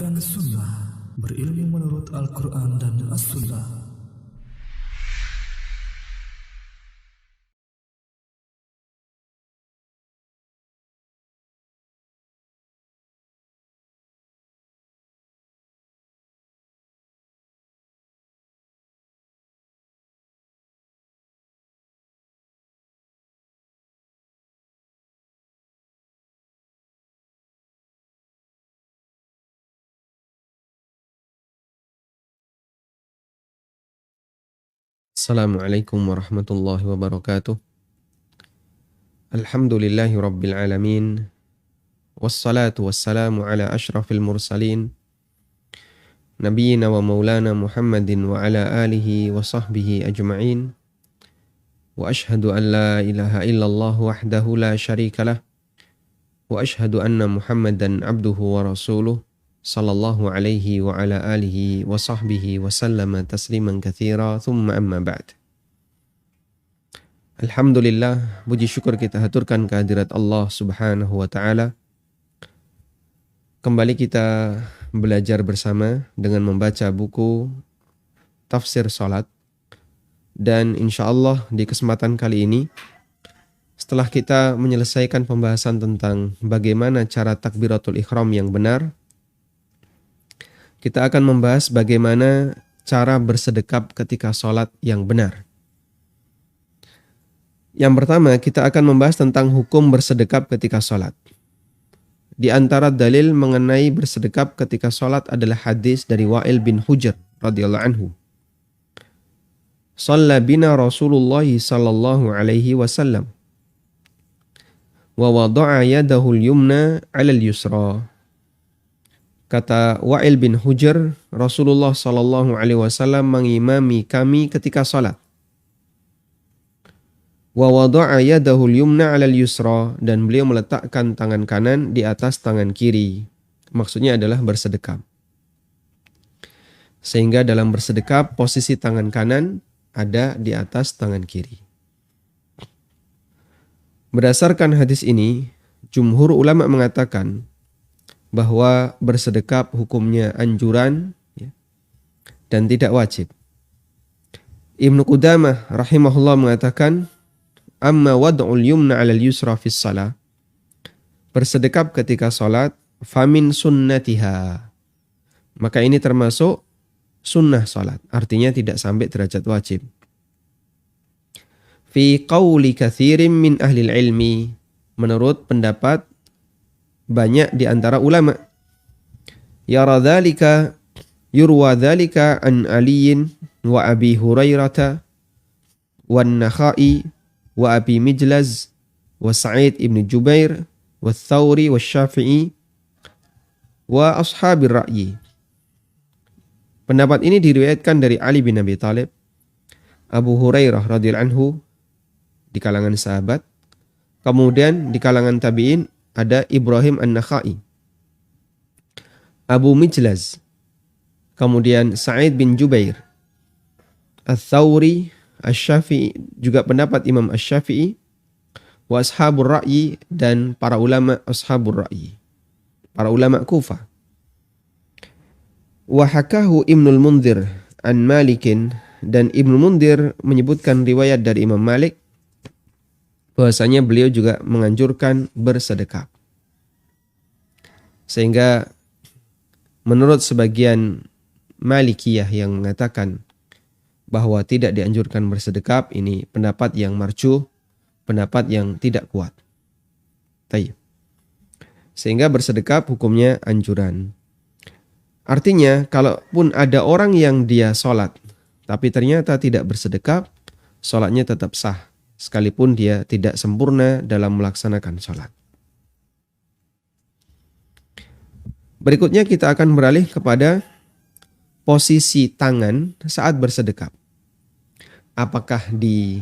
Menegakkan sunnah, berilmu menurut Al-Quran dan As-Sunnah. Assalamualaikum warahmatullahi wabarakatuh. Alhamdulillahi rabbil alamin. Wassalatu wassalamu ala ashrafil mursalin. Nabiyyina wa maulana Muhammadin wa ala alihi wa sahbihi ajma'in. Wa ashhadu an la ilaha illallah wahdahu la syarikalah. Wa ashhadu anna Muhammadan abduhu wa rasuluh. Sallallahu alaihi wa ala alihi wa sahbihi wa sallama tasliman katsira. Thumma amma ba'd. Alhamdulillah, puji syukur kita haturkan kehadirat Allah Subhanahu wa taala. Kembali kita belajar bersama dengan membaca buku Tafsir Salat. Dan insyaallah di kesempatan kali ini, setelah kita menyelesaikan pembahasan tentang bagaimana cara takbiratul ihram yang benar, kita akan membahas bagaimana cara bersedekap ketika salat yang benar. Yang pertama, kita akan membahas tentang hukum bersedekap ketika sholat. Di antara dalil mengenai bersedekap ketika sholat adalah hadis dari Wa'il bin Hujr radhiyallahu anhu. Shalla bina Rasulullah sallallahu alaihi wasallam wa wada'a yadahu al-yumna 'ala al-yusra. Kata Wa'il bin Hujr, Rasulullah sallallahu alaihi wasallam mengimami kami ketika sholat. Wa wada'a yadahu al-yumna 'ala al-yusra, dan beliau meletakkan tangan kanan di atas tangan kiri. Maksudnya adalah bersedekap. Sehingga dalam bersedekap posisi tangan kanan ada di atas tangan kiri. Berdasarkan hadis ini, jumhur ulama mengatakan bahwa bersedekap hukumnya anjuran dan tidak wajib. Ibnu Qudamah rahimahullah mengatakan, amma wad'ul yumna 'alal yusra fis shalah, bersedekap ketika salat, famin sunnatiha, maka ini termasuk sunnah salat, artinya tidak sampai derajat wajib. Fi qauli katsirin min ahli ilmi, menurut pendapat banyak di antara ulama. Yara dzalika, yurwa dzalika an Aliyin wa Abi Hurairah wan Nakhai wa Abi Mijlaz wa Sa'id ibn Jubair wa Thawri wa Syafi'i wa ashabir ra'yi. Pendapat ini diriwayatkan dari Ali bin Abi Thalib, Abu Hurairah radhiyallahu anhu di kalangan sahabat, kemudian di kalangan tabi'in ada Ibrahim an-Nakhai, Abu Mijlaz, kemudian Sa'id bin Jubair, Al-Thawri, Asy-Syafi'i, juga pendapat Imam Asy-Syafi'i, wa ashabur ra'yi, dan para ulama ashabur ra'yi, para ulama Kufah. Wa hakahu Ibnul Mundzir an Malikin, dan Ibnu Mundzir menyebutkan riwayat dari Imam Malik bahwasanya beliau juga menganjurkan bersedekap. Sehingga menurut sebagian Malikiyah yang mengatakan bahwa tidak dianjurkan bersedekap, ini pendapat yang marjuh, pendapat yang tidak kuat. Tayyib. Sehingga bersedekap hukumnya anjuran. Artinya, kalaupun ada orang yang dia sholat, tapi ternyata tidak bersedekap, sholatnya tetap sah, sekalipun dia tidak sempurna dalam melaksanakan sholat. Berikutnya kita akan beralih kepada posisi tangan saat bersedekap. Apakah di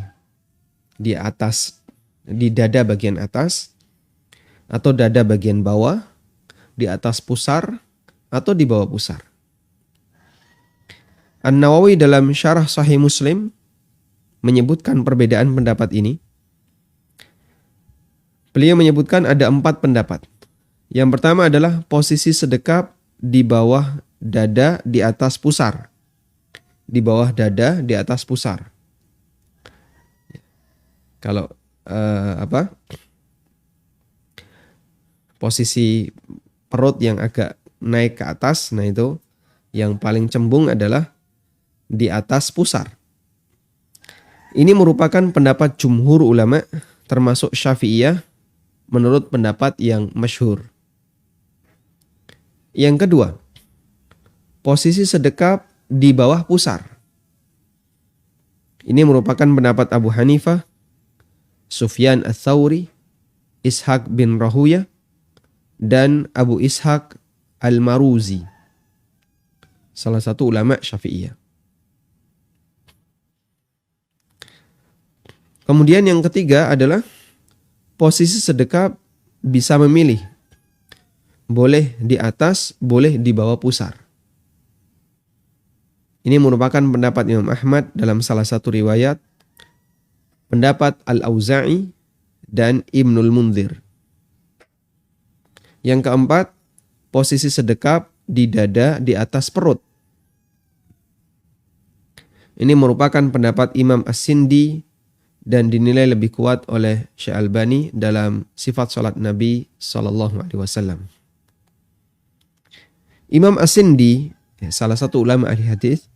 atas, di dada bagian atas, atau dada bagian bawah, di atas pusar, atau di bawah pusar. An-Nawawi dalam Syarah Sahih Muslim menyebutkan perbedaan pendapat ini. Beliau menyebutkan ada 4 pendapat. Yang pertama adalah posisi sedekap di bawah dada di atas pusar. Di bawah dada di atas pusar. Kalau posisi perut yang agak naik ke atas, nah itu yang paling cembung adalah di atas pusar. Ini merupakan pendapat jumhur ulama termasuk Syafi'iyah menurut pendapat yang masyhur. Yang kedua, posisi sedekap di bawah pusar. Ini merupakan pendapat Abu Hanifah, Sufyan Ats-Tsauri, Ishaq bin Rahuya, dan Abu Ishaq Al-Maruzi, salah satu ulama Syafi'iyah. Kemudian yang ketiga adalah posisi sedekap bisa memilih. Boleh di atas, boleh di bawah pusar. Ini merupakan pendapat Imam Ahmad dalam salah satu riwayat, pendapat Al-Auza'i dan Ibnul Munzir. Yang keempat, posisi sedekap di dada di atas perut. Ini merupakan pendapat Imam As-Sindi dan dinilai lebih kuat oleh Syekh Albani dalam sifat salat Nabi SAW. Imam As-Sindi, salah satu ulama ahli hadis,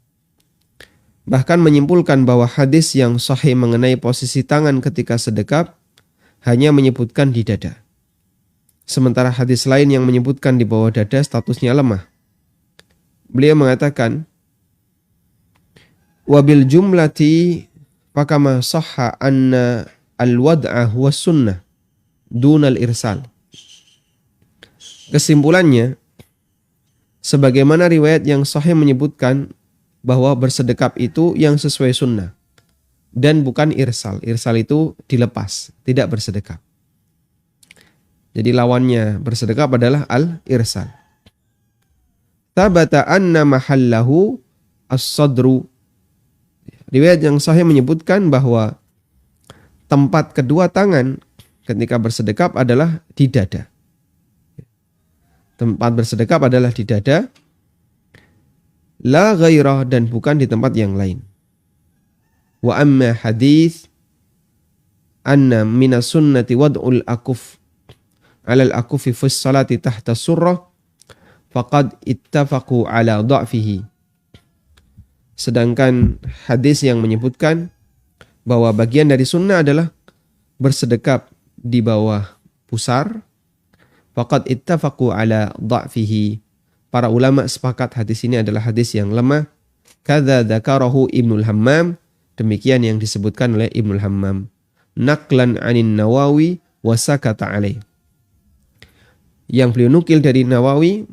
bahkan menyimpulkan bahwa hadis yang sahih mengenai posisi tangan ketika sedekap hanya menyebutkan di dada. Sementara hadis lain yang menyebutkan di bawah dada statusnya lemah. Beliau mengatakan, wabil jumlati fakama sahha anna al-wad'ah was sunnah dunal irsal. Kesimpulannya, sebagaimana riwayat yang sahih menyebutkan bahwa bersedekap itu yang sesuai sunnah dan bukan irsal. Irsal itu dilepas, tidak bersedekap. Jadi lawannya bersedekap adalah al-irsal. Tabata anna mahallahu as-sadru. Riwayat yang sahih menyebutkan bahwa tempat kedua tangan ketika bersedekap adalah di dada. Tempat bersedekap adalah di dada, la ghairah, dan bukan di tempat yang lain. Wa amma hadis anna minas sunnati wad'ul akuf alal akufi fis salati tahta surrah faqad ittafaqu ala dha'fihi. Sedangkan hadis yang menyebutkan bahwa bagian dari sunnah adalah bersedekap di bawah pusar, faqad ittafaqu ala dha'fihi. Para ulama sepakat hadis ini adalah hadis yang lemah. Kadza dzakarahu Ibnul Hammam, demikian yang disebutkan oleh Ibnul Hammam. Naqlan 'anin Nawawi wa sakata 'alaih. Yang beliau nukil dari Nawawi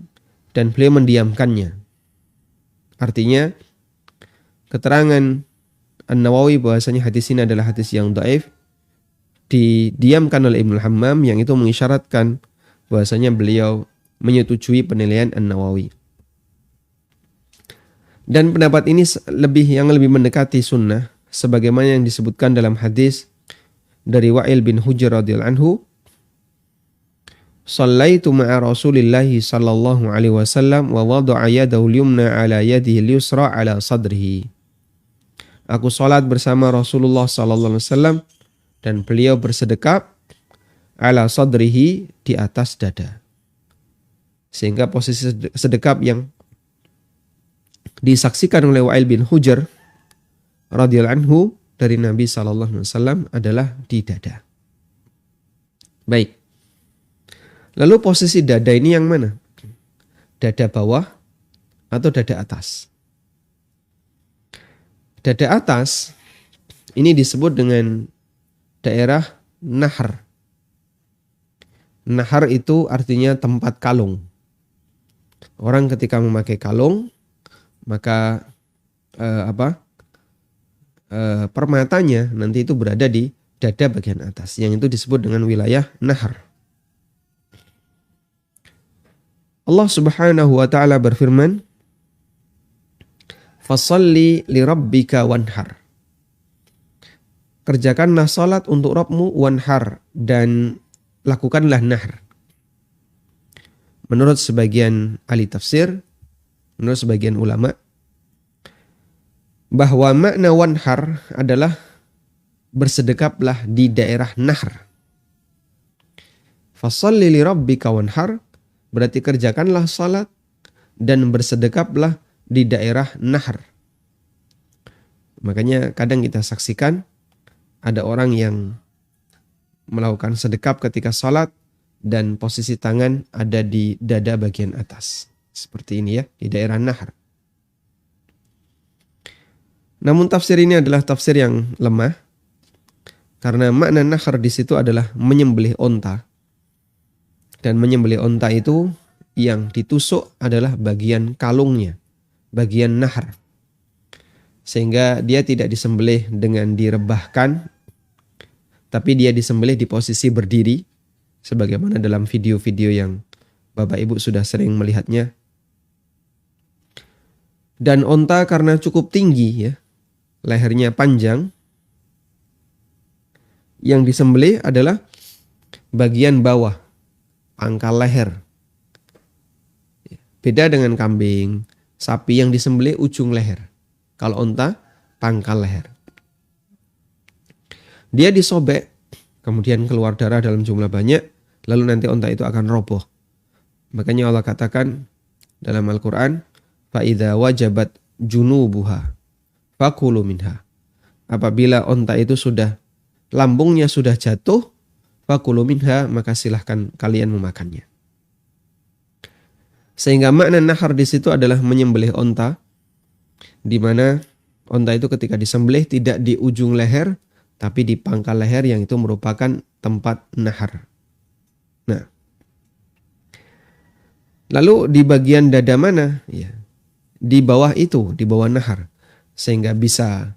dan beliau mendiamkannya. Artinya keterangan An-Nawawi bahwasanya hadis ini adalah hadis yang dhaif didiamkan oleh Ibnul Hammam, yang itu mengisyaratkan bahwasanya beliau menyetujui penilaian An-Nawawi. Dan pendapat ini yang lebih mendekati sunnah sebagaimana yang disebutkan dalam hadis dari Wa'il bin Hujr radhiyallahu anhu, "Shallaitu ma'a Rasulillahi sallallahu alaihi wasallam wa wada'a yadahu al-yumna 'ala yadihi al-yusra 'ala sadrihi." Aku salat bersama Rasulullah sallallahu alaihi wasallam dan beliau bersedekap 'ala sadrihi, di atas dada. Sehingga posisi sedekap yang disaksikan oleh Wa'il bin Hujr radhiyallahu anhu dari Nabi sallallahu alaihi wasallam adalah di dada. Baik. Lalu posisi dada ini yang mana? Dada bawah atau dada atas? Dada atas ini disebut dengan daerah nahar. Nahar itu artinya tempat kalung. Orang ketika memakai kalung, maka permatanya nanti itu berada di dada bagian atas, yang itu disebut dengan wilayah nahar. Allah Subhanahu wa taala berfirman, "Fashalli li rabbika wanhar." Kerjakanlah salat untuk Rabbmu, wanhar, dan lakukanlah nahr. menurut sebagian ahli tafsir, menurut sebagian ulama, bahwa makna wanhar adalah bersedekaplah di daerah nahr. Fasholli li rabbika wanhar, berarti kerjakanlah salat dan bersedekaplah di daerah nahr. Makanya kadang kita saksikan ada orang yang melakukan sedekap ketika salat dan posisi tangan ada di dada bagian atas. Seperti ini ya, di daerah nahr. Namun tafsir ini adalah tafsir yang lemah karena makna nahr di situ adalah menyembelih onta. Dan menyembelih onta itu yang ditusuk adalah bagian kalungnya, bagian nahr. Sehingga dia tidak disembelih dengan direbahkan, tapi dia disembelih di posisi berdiri, sebagaimana dalam video-video yang Bapak Ibu sudah sering melihatnya. Dan onta karena cukup tinggi ya, lehernya panjang, yang disembelih adalah bagian bawah, pangkal leher. Beda dengan kambing, sapi yang disembelih ujung leher. Kalau onta, pangkal leher. Dia disobek, kemudian keluar darah dalam jumlah banyak, lalu nanti onta itu akan roboh. Makanya Allah katakan dalam Al-Quran, فَإِذَا وَجَبَتْ جُنُوبُهَا فَكُلُوا مِنْهَا. Apabila onta itu sudah, lambungnya sudah jatuh, فَكُلُوا مِنْهَا, maka silahkan kalian memakannya. Sehingga makna nahar di situ adalah menyembelih onta, di mana onta itu ketika disembelih tidak di ujung leher, tapi di pangkal leher yang itu merupakan tempat nahar. Nah, lalu di bagian dada mana? Ya, di bawah itu, di bawah nahar, sehingga bisa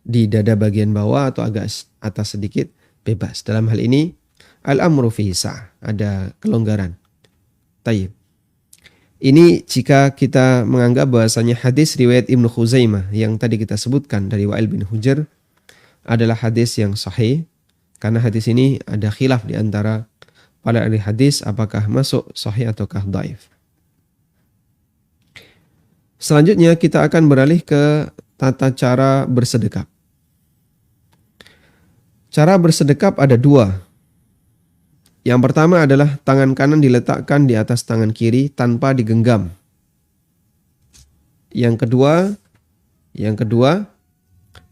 di dada bagian bawah atau agak atas sedikit bebas. Dalam hal ini al-amru fihi sa'ah, ada kelonggaran. Tayyib. Ini jika kita menganggap bahasanya hadis riwayat Ibnu Khuzaimah yang tadi kita sebutkan dari Wa'il bin Hujr adalah hadis yang sahih, karena hadis ini ada khilaf di antara para ahli hadis apakah masuk sahih ataukah dhaif. Selanjutnya kita akan beralih ke tata cara bersedekap. Cara bersedekap ada dua. Yang pertama adalah tangan kanan diletakkan di atas tangan kiri tanpa digenggam. Yang kedua,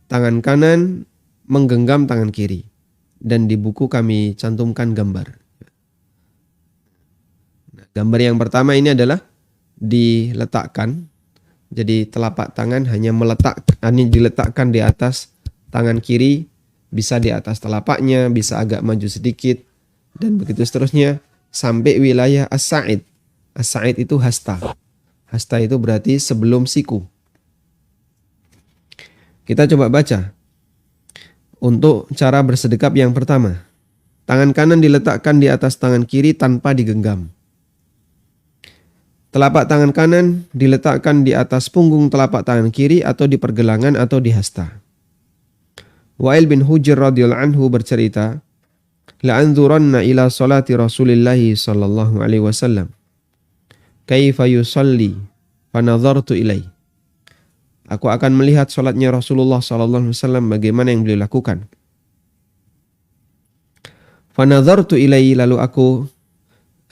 tangan kanan menggenggam tangan kiri. Dan di buku kami cantumkan gambar. Nah, gambar yang pertama ini adalah diletakkan. Jadi telapak tangan hanya diletakkan di atas tangan kiri, bisa di atas telapaknya, bisa agak maju sedikit, dan begitu seterusnya sampai wilayah as-sa'id. As-sa'id itu hasta. Hasta itu berarti sebelum siku. Kita coba baca. Untuk cara bersedekap yang pertama, tangan kanan diletakkan di atas tangan kiri tanpa digenggam. Telapak tangan kanan diletakkan di atas punggung telapak tangan kiri atau di pergelangan atau di hasta. Wa'il bin Hujr radhiyallahu anhu bercerita, la'anzuranna ila salati Rasulillahi sallallahu alaihi wasallam kaifa yusalli fanadhartu ilai. Aku akan melihat salatnya Rasulullah sallallahu alaihi wasallam, bagaimana yang beliau lakukan. Fanadhartu ilai, lalu aku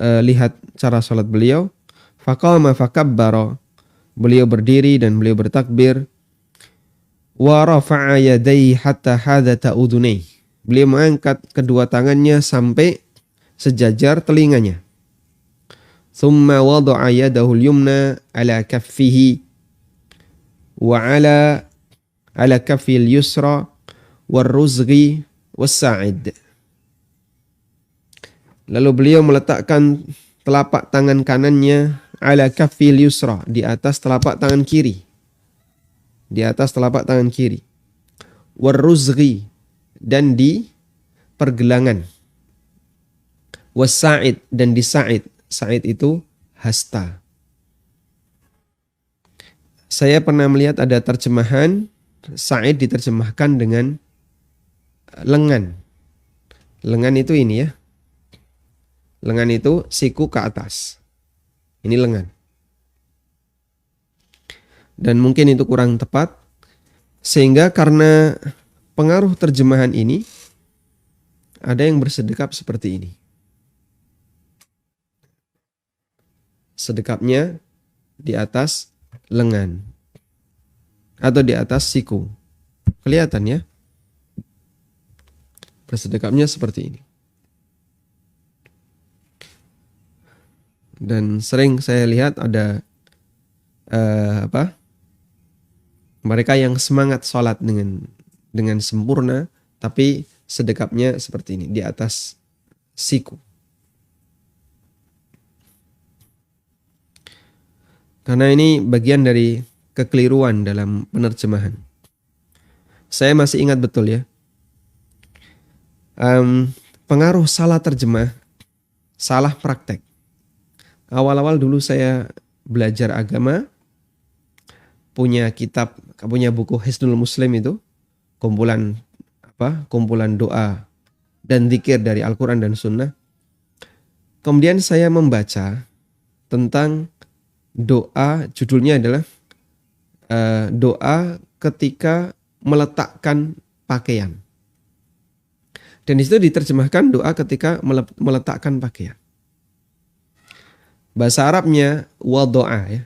lihat cara salat beliau. Faqama fakabbara, beliau berdiri dan beliau bertakbir. Wa rafa'a yadayhi hatta hadata udhunayhi, beliau mengangkat kedua tangannya sampai sejajar telinganya. Thumma wada'a yadahu al-yumna ala kaffihi wa ala kaffi al-yusra war-ruzghi was-sa'id. Lalu beliau meletakkan telapak tangan kanannya ala kaffi al-yusra, di atas telapak tangan kiri. Di atas telapak tangan kiri. War-ruzghi, dan di pergelangan. Was-sa'id, dan di sa'id. Sa'id itu hasta. Saya pernah melihat ada terjemahan sa'id diterjemahkan dengan lengan. Lengan itu ini ya. Lengan itu siku ke atas. Ini lengan. Dan mungkin itu kurang tepat, sehingga karena pengaruh terjemahan ini, ada yang bersedekap seperti ini. Sedekapnya di atas lengan atau di atas siku. Kelihatan ya? Bersedekapnya seperti ini. Dan sering saya lihat ada mereka yang semangat sholat dengan sempurna, tapi sedekapnya seperti ini di atas siku. Karena ini bagian dari kekeliruan dalam penerjemahan. Saya masih ingat betul ya. Pengaruh salah terjemah, salah praktek. Awal-awal dulu saya belajar agama, punya buku Hisnul Muslim itu, kumpulan doa dan zikir dari Al-Quran dan Sunnah. Kemudian saya membaca tentang doa, judulnya adalah doa ketika meletakkan pakaian. Dan di situ diterjemahkan doa ketika meletakkan pakaian. Bahasa Arabnya wado'a ya.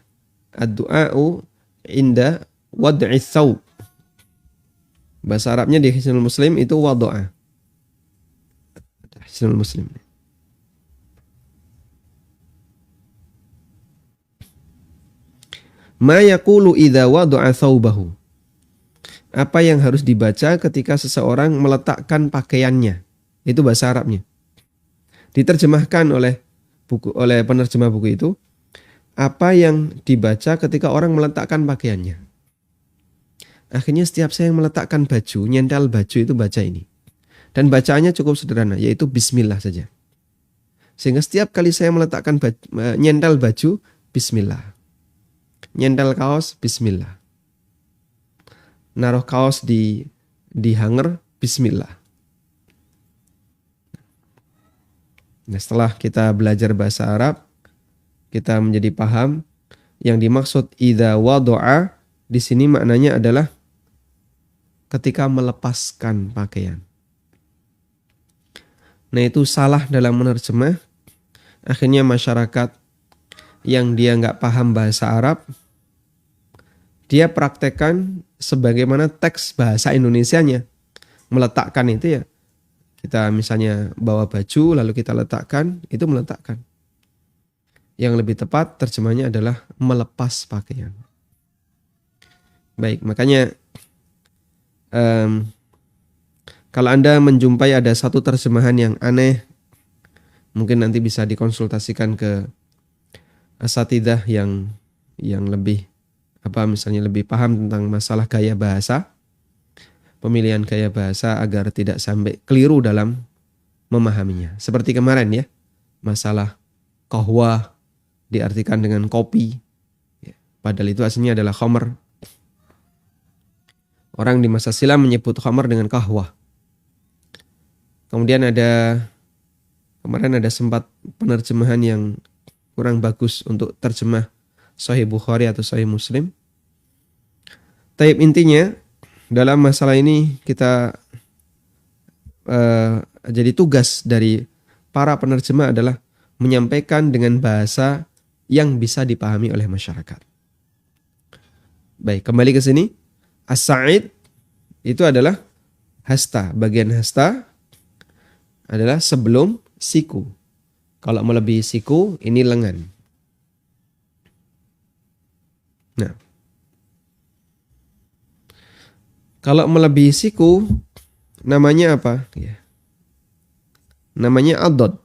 Ad-du'a'u inda wad'i thawb. Bahasa Arabnya di Hisnul Muslim itu wado'a. Hisnul Muslim. Ma yaqulu idza wada'a thawbahu. Apa yang harus dibaca ketika seseorang meletakkan pakaiannya? Itu bahasa Arabnya. Diterjemahkan oleh penerjemah buku itu, apa yang dibaca ketika orang meletakkan pakaiannya. Akhirnya setiap saya meletakkan baju, nyentel baju itu baca ini. Dan bacaannya cukup sederhana, yaitu bismillah saja. Sehingga setiap kali saya meletakkan nyentel baju, bismillah. Nyentel kaos, bismillah. Naruh kaos di hanger, bismillah. Nah, setelah kita belajar bahasa Arab, kita menjadi paham yang dimaksud idza wada'a di sini maknanya adalah ketika melepaskan pakaian. Nah, itu salah dalam menerjemah. Akhirnya masyarakat yang dia nggak paham bahasa Arab, dia praktekkan sebagaimana teks bahasa Indonesianya. Meletakkan itu ya, kita misalnya bawa baju lalu kita letakkan, itu meletakkan. Yang lebih tepat terjemahnya adalah melepas pakaian. Baik, makanya kalau Anda menjumpai ada satu terjemahan yang aneh, mungkin nanti bisa dikonsultasikan ke asatidzah yang lebih misalnya lebih paham tentang masalah gaya bahasa, pemilihan gaya bahasa agar tidak sampai keliru dalam memahaminya. Seperti kemarin ya, masalah qahwah diartikan dengan kopi, padahal itu aslinya adalah khamr. Orang di masa silam menyebut khamr dengan qahwah. Kemudian kemarin ada sempat penerjemahan yang kurang bagus untuk terjemah Sahih Bukhari atau Sahih Muslim. Taib intinya dalam masalah ini kita jadi tugas dari para penerjemah adalah menyampaikan dengan bahasa yang bisa dipahami oleh masyarakat. Baik, kembali ke sini. As-sa'id itu adalah hasta. Bagian hasta adalah sebelum siku. Kalau melebihi siku, ini lengan. Nah, kalau melebihi siku, namanya apa? Ya. Namanya adad.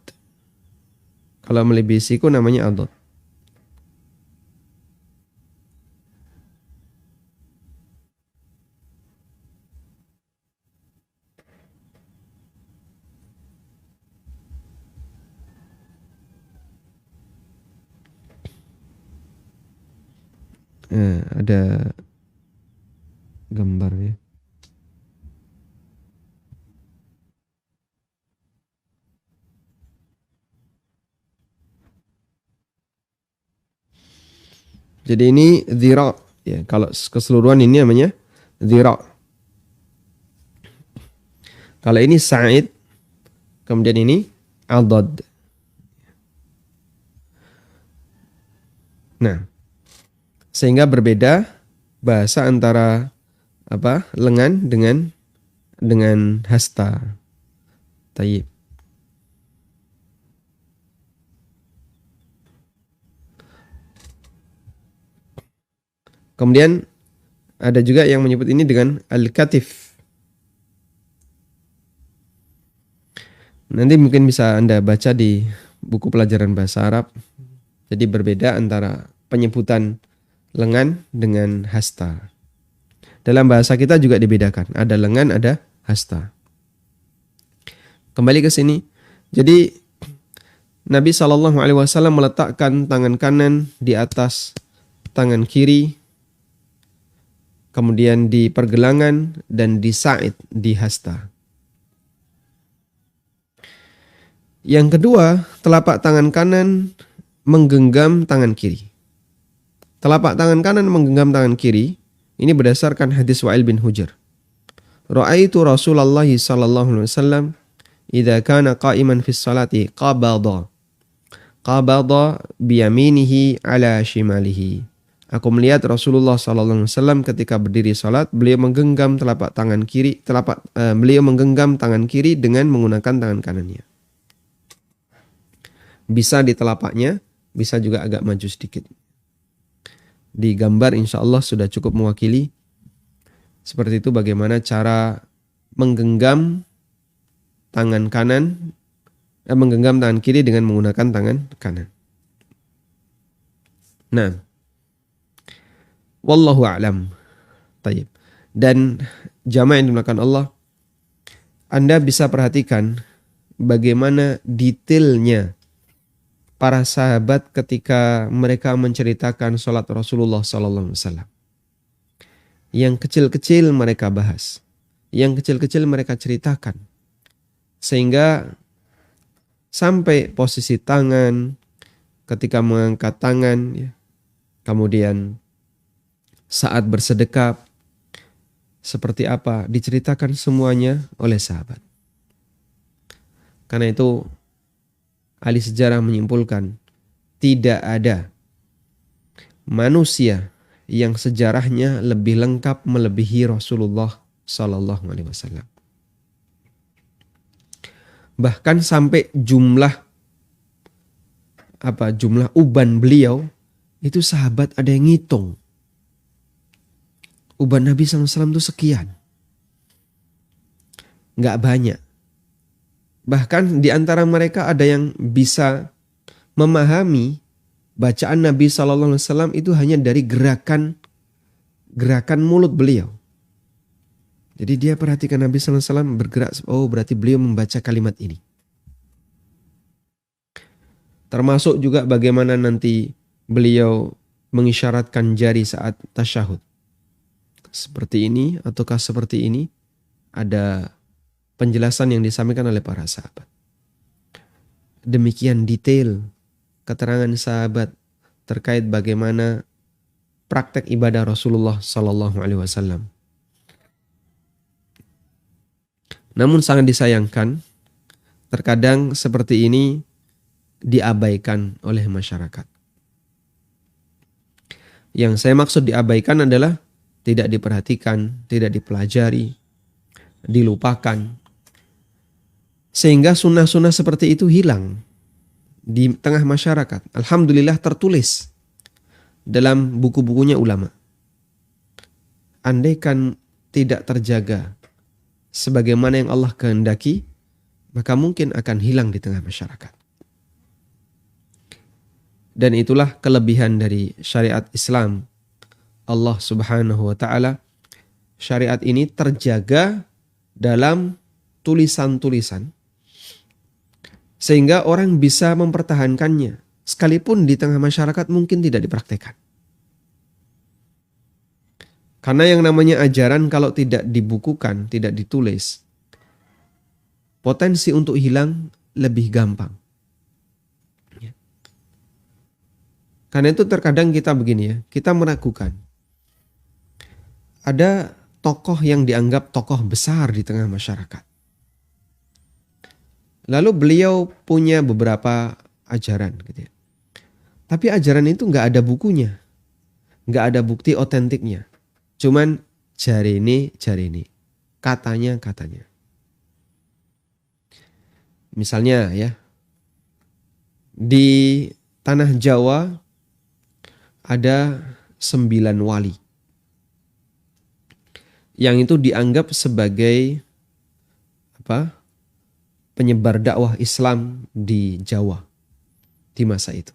Kalau melebihi siku, namanya adad. Ada gambarnya. Jadi ini dhira, ya. Kalau keseluruhan ini namanya dhira. Kalau ini sa'id, kemudian ini adad. Nah, sehingga berbeda bahasa antara lengan dengan hasta. Tayyib. Kemudian ada juga yang menyebut ini dengan al-katif. Nanti mungkin bisa Anda baca di buku pelajaran bahasa Arab. Jadi berbeda antara penyebutan lengan dengan hasta. Dalam bahasa kita juga dibedakan. Ada lengan, ada hasta. Kembali ke sini. Jadi Nabi SAW meletakkan tangan kanan di atas tangan kiri, kemudian di pergelangan dan di sa'id, di hasta. Yang kedua, telapak tangan kanan menggenggam tangan kiri. Telapak tangan kanan menggenggam tangan kiri, ini berdasarkan hadis Wa'il bin Hujr. Ra'aitu Rasulullah sallallahu alaihi wasallam idza kana qa'iman fi sholati qabada biyaminihi ala shimalihi. Aku melihat Rasulullah sallallahu alaihi wasallam ketika berdiri salat, beliau menggenggam telapak tangan kiri, beliau menggenggam tangan kiri dengan menggunakan tangan kanannya. Bisa di telapaknya, bisa juga agak maju sedikit. Di gambar insya Allah sudah cukup mewakili seperti itu bagaimana cara menggenggam tangan kanan, menggenggam tangan kiri dengan menggunakan tangan kanan. Nah, wallahu a'lam. Tayyib. Dan jamaah yang dimuliakan Allah, Anda bisa perhatikan bagaimana detailnya para sahabat ketika mereka menceritakan sholat Rasulullah SAW. Yang kecil-kecil mereka bahas, yang kecil-kecil mereka ceritakan, sehingga sampai posisi tangan, ketika mengangkat tangan, ya, kemudian saat bersedekap, seperti apa diceritakan semuanya oleh sahabat. Karena itu ahli sejarah menyimpulkan tidak ada manusia yang sejarahnya lebih lengkap melebihi Rasulullah Sallallahu Alaihi Wasallam. Bahkan sampai jumlah uban beliau itu sahabat ada yang ngitung. Uban Nabi SAW itu sekian, nggak banyak. Bahkan di antara mereka ada yang bisa memahami bacaan Nabi SAW itu hanya dari gerakan mulut beliau. Jadi dia perhatikan Nabi SAW bergerak, oh berarti beliau membaca kalimat ini. Termasuk juga bagaimana nanti beliau mengisyaratkan jari saat tasyahud. Seperti ini ataukah seperti ini, ada penjelasan yang disampaikan oleh para sahabat. Demikian detail keterangan sahabat terkait bagaimana praktek ibadah Rasulullah Sallallahu Alaihi Wasallam. Namun sangat disayangkan, terkadang seperti ini diabaikan oleh masyarakat. Yang saya maksud diabaikan adalah tidak diperhatikan, tidak dipelajari, dilupakan. Sehingga sunnah-sunnah seperti itu hilang di tengah masyarakat. Alhamdulillah tertulis dalam buku-bukunya ulama. Andaikan tidak terjaga sebagaimana yang Allah kehendaki, maka mungkin akan hilang di tengah masyarakat. Dan itulah kelebihan dari syariat Islam. Allah Subhanahu wa ta'ala, syariat ini terjaga dalam tulisan-tulisan, sehingga orang bisa mempertahankannya sekalipun di tengah masyarakat mungkin tidak dipraktekkan. Karena yang namanya ajaran kalau tidak dibukukan, tidak ditulis, potensi untuk hilang lebih gampang. Karena itu terkadang kita begini ya, kita meragukan. Ada tokoh yang dianggap tokoh besar di tengah masyarakat. Lalu beliau punya beberapa ajaran gitu ya. Tapi ajaran itu nggak ada bukunya, nggak ada bukti otentiknya. Cuman jari ini, katanya. Misalnya ya, di tanah Jawa ada 9 wali yang itu dianggap sebagai penyebar dakwah Islam di Jawa di masa itu.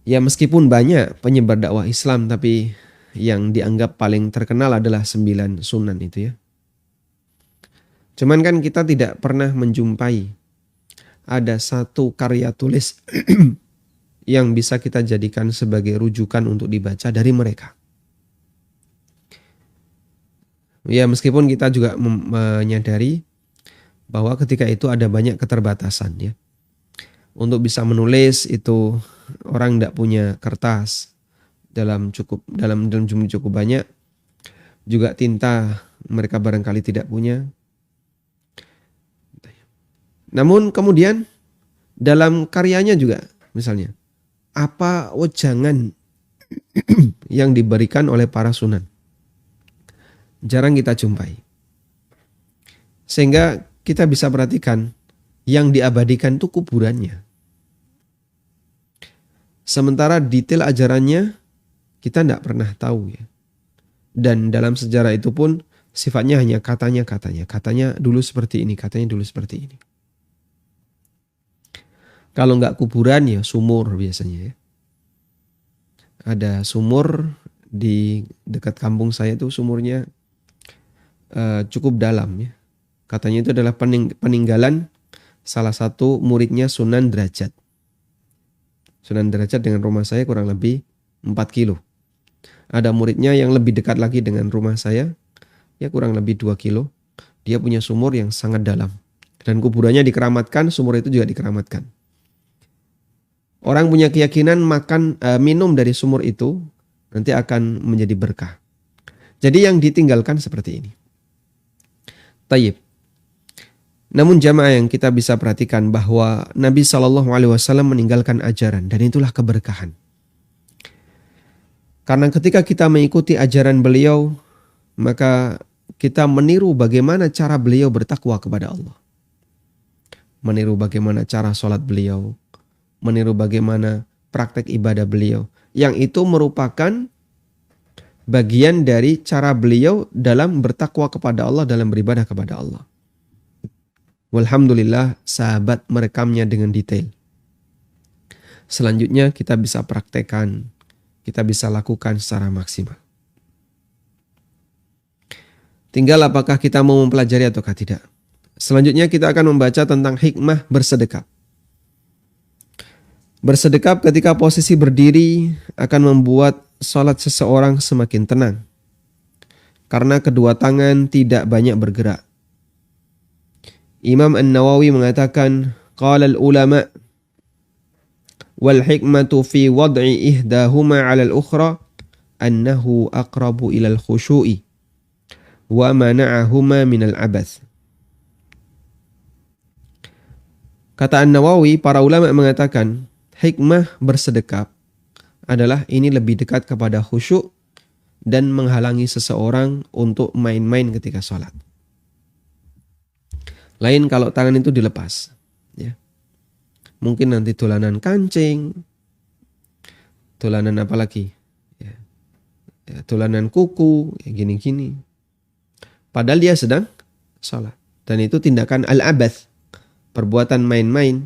Ya meskipun banyak penyebar dakwah Islam, tapi yang dianggap paling terkenal adalah 9 sunan itu ya. Cuman kan kita tidak pernah menjumpai ada satu karya tulis yang bisa kita jadikan sebagai rujukan untuk dibaca dari mereka. Ya meskipun kita juga menyadari bahwa ketika itu ada banyak keterbatasan ya. Untuk bisa menulis itu orang tidak punya kertas dalam jumlah cukup banyak. Juga tinta mereka barangkali tidak punya. Namun kemudian dalam karyanya juga misalnya apa wejangan yang diberikan oleh para sunan jarang kita jumpai. Sehingga kita bisa perhatikan yang diabadikan itu kuburannya. Sementara detail ajarannya kita tidak pernah tahu ya. Dan dalam sejarah itu pun sifatnya hanya katanya. Katanya dulu seperti ini, katanya dulu seperti ini. Kalau nggak kuburan ya sumur biasanya ya. Ada sumur di dekat kampung saya tuh sumurnya cukup dalam ya. Katanya itu adalah peninggalan salah satu muridnya Sunan Derajat. Sunan Derajat dengan rumah saya kurang lebih 4 kilo. Ada muridnya yang lebih dekat lagi dengan rumah saya, ya kurang lebih 2 kilo. Dia punya sumur yang sangat dalam. Dan kuburannya dikeramatkan, sumur itu juga dikeramatkan. Orang punya keyakinan minum dari sumur itu nanti akan menjadi berkah. Jadi yang ditinggalkan seperti ini. Tayyib. Namun jamaah yang kita bisa perhatikan bahwa Nabi SAW meninggalkan ajaran dan itulah keberkahan. Karena ketika kita mengikuti ajaran beliau, maka kita meniru bagaimana cara beliau bertakwa kepada Allah. Meniru bagaimana cara sholat beliau, meniru bagaimana praktek ibadah beliau. Yang itu merupakan bagian dari cara beliau dalam bertakwa kepada Allah, dalam beribadah kepada Allah. Walhamdulillah sahabat merekamnya dengan detail. Selanjutnya kita bisa praktekkan, kita bisa lakukan secara maksimal. Tinggal apakah kita mau mempelajari ataukah tidak. Selanjutnya kita akan membaca tentang hikmah bersedekap. Bersedekap ketika posisi berdiri akan membuat sholat seseorang semakin tenang. Karena kedua tangan tidak banyak bergerak. Imam An-Nawawi mengatakan, qala al-ulama wal hikmatu fi wad'i ihdahuma 'ala al-ukhra annahu aqrabu ila al-khushu'i wa mana'ahuma min al-abath. Kata An-Nawawi, para ulama mengatakan hikmah bersedekap adalah ini lebih dekat kepada khusyuk dan menghalangi seseorang untuk main-main ketika sholat. Lain kalau tangan itu dilepas. Ya. Mungkin nanti dolanan kancing, dolanan apa lagi? Ya. Ya, dolanan kuku, ya gini-gini. Padahal dia sedang sholat. Dan itu tindakan al-abath, perbuatan main-main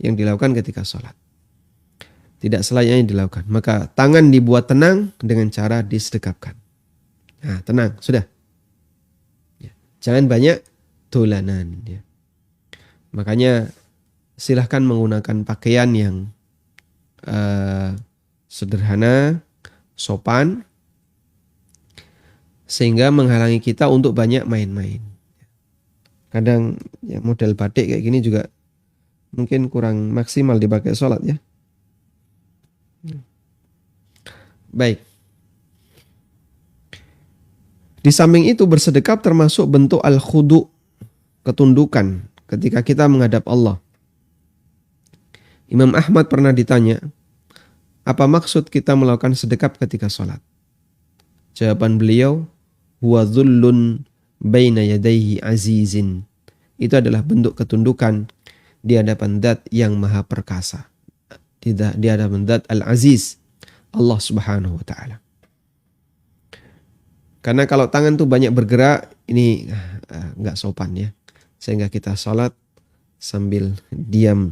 yang dilakukan ketika sholat. Tidak selayaknya dilakukan. Maka tangan dibuat tenang dengan cara disedekapkan. Nah, tenang, sudah. Ya. Jangan banyak dolanan. Ya. Makanya silahkan menggunakan pakaian yang sederhana, sopan, sehingga menghalangi kita untuk banyak main-main. Kadang ya, model batik kayak gini juga mungkin kurang maksimal dipakai sholat ya. Baik. Di samping itu bersedekap termasuk bentuk al-khudu, ketundukan ketika kita menghadap Allah. Imam Ahmad pernah ditanya, apa maksud kita melakukan sedekap ketika sholat? Jawaban beliau, huwa dhullun baina yadayhi azizin. Itu adalah bentuk ketundukan di hadapan zat yang maha perkasa. Di hadapan zat al-aziz, Allah subhanahu wa ta'ala. Karena kalau tangan tuh banyak bergerak, ini nggak sopan ya. Sehingga kita sholat sambil diam.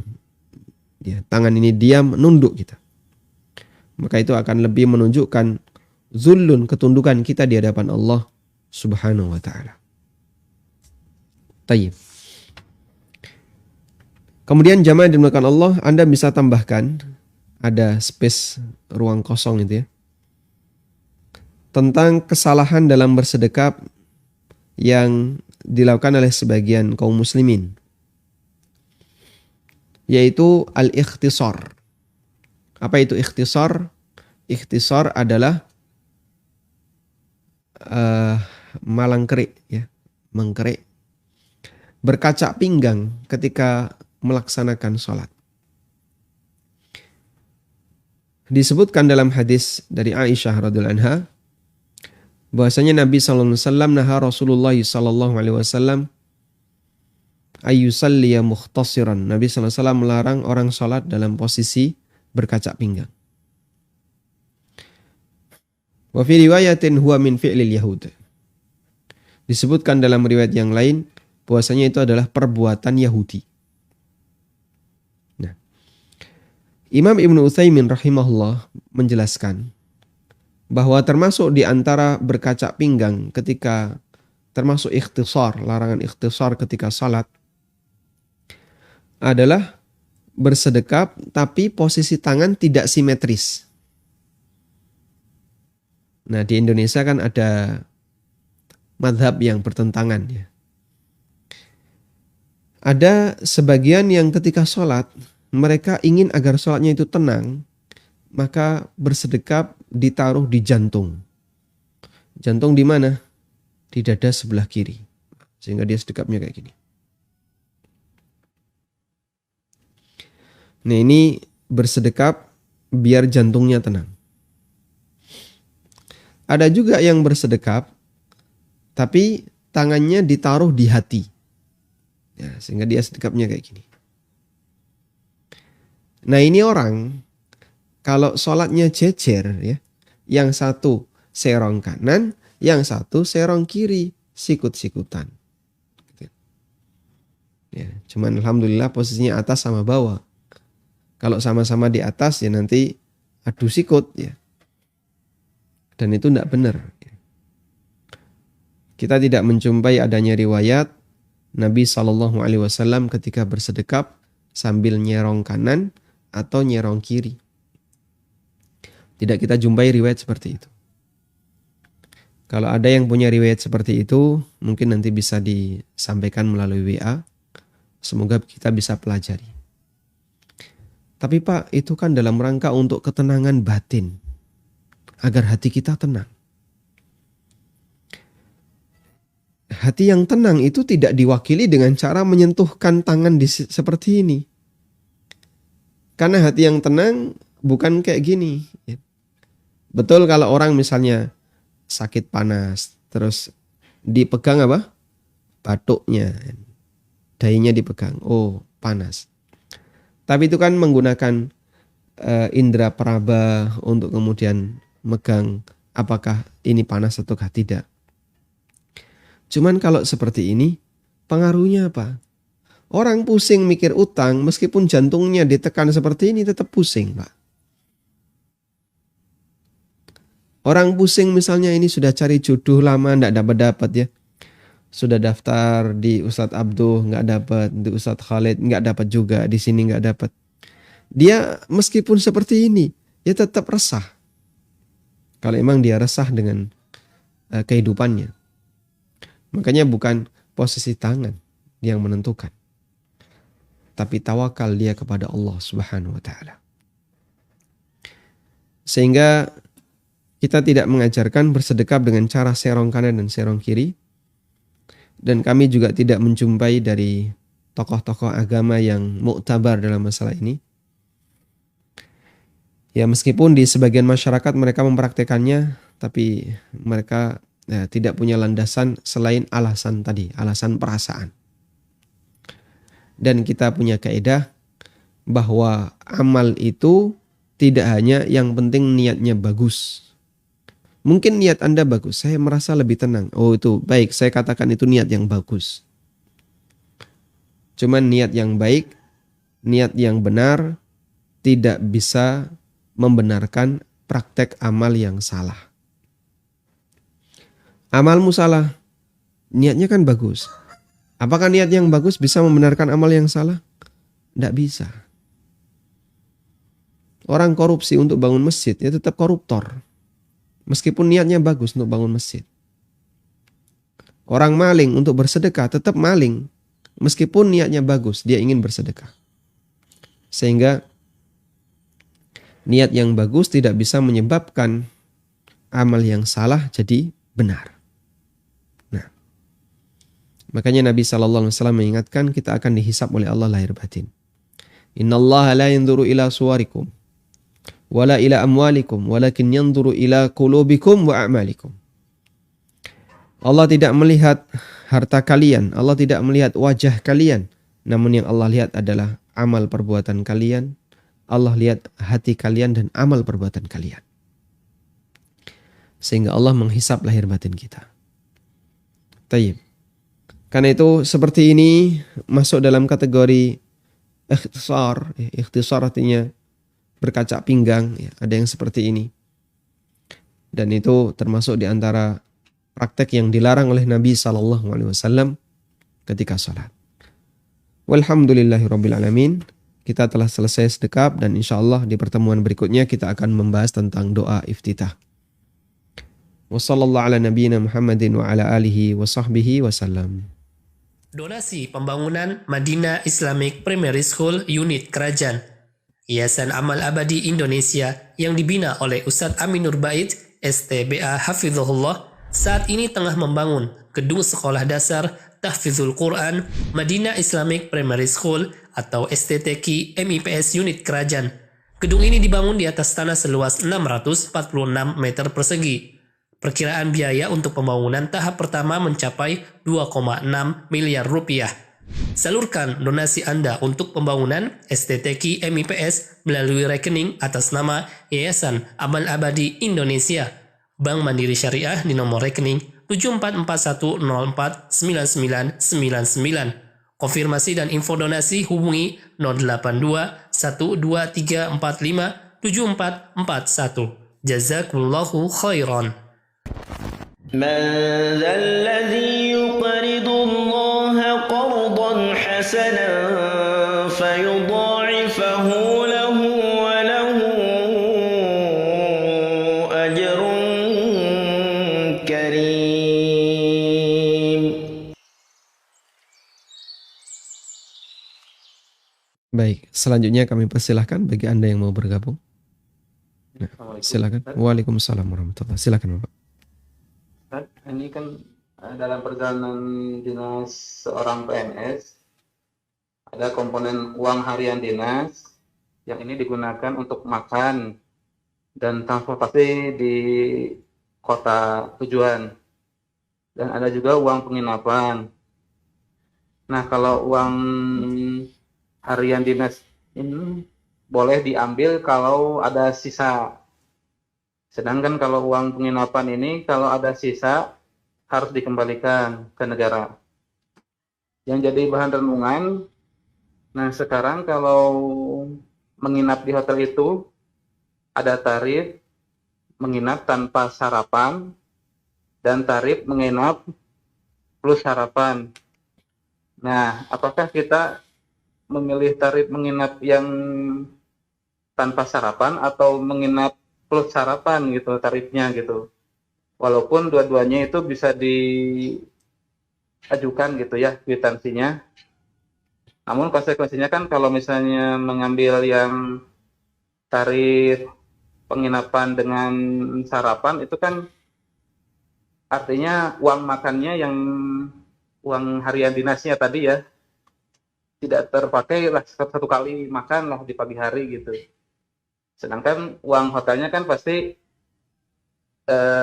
Ya, tangan ini diam, nunduk kita. Maka itu akan lebih menunjukkan zullun, ketundukan kita di hadapan Allah subhanahu wa ta'ala. Tayyib. Kemudian jamaah yang dimuliakan Allah, Anda bisa tambahkan, ada space ruang kosong itu ya, tentang kesalahan dalam bersedekap yang dilakukan oleh sebagian kaum muslimin, yaitu al-ikhtisar. Apa itu ikhtisar? Ikhtisar adalah malangkerik ya, mengkerik, berkaca pinggang ketika melaksanakan sholat. Disebutkan dalam hadis dari Aisyah radhiyallahu anha bahwasanya Nabi sallallahu alaihi wasallam naha Rasulullah sallallahu alaihi wasallam ayyusalliya mukhtasiran. Nabi sallallahu alaihi wasallam melarang orang sholat dalam posisi berkaca pinggang. Wa fi riwayatin huwa min fi'lil yahud. Disebutkan dalam riwayat yang lain bahwasanya itu adalah perbuatan Yahudi. Nah, Imam Ibnu Utsaimin rahimahullah menjelaskan bahwa termasuk di antara berkaca pinggang ketika termasuk ikhtisar, larangan ikhtisar ketika salat adalah bersedekap tapi posisi tangan tidak simetris. Nah, di Indonesia kan ada mazhab yang bertentangan ya. Ada sebagian yang ketika sholat mereka ingin agar sholatnya itu tenang, maka bersedekap ditaruh di jantung. Jantung di mana? Di dada sebelah kiri. Sehingga dia sedekapnya kayak gini. Nah, ini bersedekap biar jantungnya tenang. Ada juga yang bersedekap tapi tangannya ditaruh di hati. Ya, sehingga dia sedekapnya kayak gini. Nah, ini orang kalau sholatnya jejer ya, yang satu serong kanan, yang satu serong kiri, sikut-sikutan. Ya, cuman alhamdulillah posisinya atas sama bawah. Kalau sama-sama di atas ya nanti adu sikut ya. Dan itu tidak benar. Kita tidak menjumpai adanya riwayat Nabi SAW ketika bersedekap sambil nyerong kanan atau nyerong kiri. Tidak kita jumpai riwayat seperti itu. Kalau ada yang punya riwayat seperti itu, mungkin nanti bisa disampaikan melalui WA. Semoga kita bisa pelajari. Tapi Pak, itu kan dalam rangka untuk ketenangan batin. Agar hati kita tenang. Hati yang tenang itu tidak diwakili dengan cara menyentuhkan tangan seperti ini. Karena hati yang tenang bukan kayak gini. Betul kalau orang misalnya sakit panas, terus dipegang apa? Batuknya, dahinya dipegang. Oh, panas. Tapi itu kan menggunakan indera peraba untuk kemudian megang apakah ini panas ataukah tidak. Cuman kalau seperti ini, pengaruhnya apa? Orang pusing mikir utang, meskipun jantungnya ditekan seperti ini tetap pusing, Pak. Orang pusing misalnya ini sudah cari jodoh lama, enggak dapat-dapat ya. Sudah daftar di Ustadz Abduh, enggak dapat, di Ustadz Khalid, enggak dapat juga, di sini enggak dapat. Dia meskipun seperti ini, dia tetap resah. Kalau emang dia resah dengan kehidupannya. Makanya bukan posisi tangan yang menentukan. Tapi tawakal dia kepada Allah Subhanahu wa taala. Sehingga kita tidak mengajarkan bersedekap dengan cara serong kanan dan serong kiri. Dan kami juga tidak menjumpai dari tokoh-tokoh agama yang muktabar dalam masalah ini. Ya meskipun di sebagian masyarakat mereka mempraktekannya, tapi mereka tidak punya landasan selain alasan tadi, alasan perasaan. Dan kita punya kaidah bahwa amal itu tidak hanya yang penting niatnya bagus. Mungkin niat Anda bagus, saya merasa lebih tenang. Oh itu baik, saya katakan itu niat yang bagus. Cuman niat yang baik, niat yang benar tidak bisa membenarkan praktek amal yang salah. Amalmu salah, niatnya kan bagus. Apakah niat yang bagus bisa membenarkan amal yang salah? Tidak bisa. Orang korupsi untuk bangun masjid, ya tetap koruptor. Meskipun niatnya bagus untuk bangun masjid. Orang maling untuk bersedekah, tetap maling. Meskipun niatnya bagus, dia ingin bersedekah. Sehingga niat yang bagus tidak bisa menyebabkan amal yang salah jadi benar. Makanya Nabi SAW mengingatkan kita akan dihisap oleh Allah lahir batin. Innallaha la yanzuru ila suwarikum wala ila amwalikum walakin yanzuru ila qulubikum wa a'malikum. Allah tidak melihat harta kalian, Allah tidak melihat wajah kalian, namun yang Allah lihat adalah amal perbuatan kalian. Allah lihat hati kalian dan amal perbuatan kalian. Sehingga Allah menghisap lahir batin kita. Tayyib. Karena itu seperti ini masuk dalam kategori ikhtisar. Ikhtisar artinya berkaca pinggang. Ya, ada yang seperti ini. Dan itu termasuk di antara praktek yang dilarang oleh Nabi SAW ketika sholat. Walhamdulillahirrabbilalamin. Kita telah selesai sedekap dan insya Allah di pertemuan berikutnya kita akan membahas tentang doa iftitah. Wassallallahu ala nabiyyina Muhammadin wa ala alihi wa sahbihi wasallam. Donasi pembangunan Madinah Islamic Primary School Unit Kerajaan Yayasan Amal Abadi Indonesia yang dibina oleh Ustadz Aminur Bait STBA Hafizahullah saat ini tengah membangun gedung sekolah dasar Tahfizul Quran Madinah Islamic Primary School atau STTQ MIPS Unit Kerajaan. Gedung ini dibangun di atas tanah seluas 646 meter persegi. Perkiraan biaya untuk pembangunan tahap pertama mencapai 2,6 miliar rupiah. Salurkan donasi Anda untuk pembangunan STTQ MIPS melalui rekening atas nama Yayasan Amal Abadi Indonesia, Bank Mandiri Syariah di nomor rekening 7441049999. Konfirmasi dan info donasi hubungi 082 12345 7441. Jazakumullahu khairan. من ذا الذي يقرض الله قرضا حسنا فيضاعفه له وله أجر كريم. Baik, selanjutnya kami persilahkan bagi Anda yang mau bergabung. Nah, silakan. Waalaikumsalam warahmatullahi wabarakatuh. Silakan Bapak. Ini kan dalam perjalanan dinas seorang PNS ada komponen uang harian dinas yang ini digunakan untuk makan dan transportasi di kota tujuan, dan ada juga uang penginapan. Nah, kalau uang harian dinas ini boleh diambil kalau ada sisa. Sedangkan kalau uang penginapan ini kalau ada sisa harus dikembalikan ke negara. Yang jadi bahan renungan, nah sekarang kalau menginap di hotel itu ada tarif menginap tanpa sarapan dan tarif menginap plus sarapan. Nah, apakah kita memilih tarif menginap yang tanpa sarapan atau menginap plus sarapan gitu tarifnya gitu, walaupun dua-duanya itu bisa diajukan gitu ya kwitansinya, namun konsekuensinya kan kalau misalnya mengambil yang tarif penginapan dengan sarapan itu kan artinya uang makannya yang uang harian dinasnya tadi ya tidak terpakai lah satu kali makan lah di pagi hari gitu. Sedangkan uang hotelnya kan pasti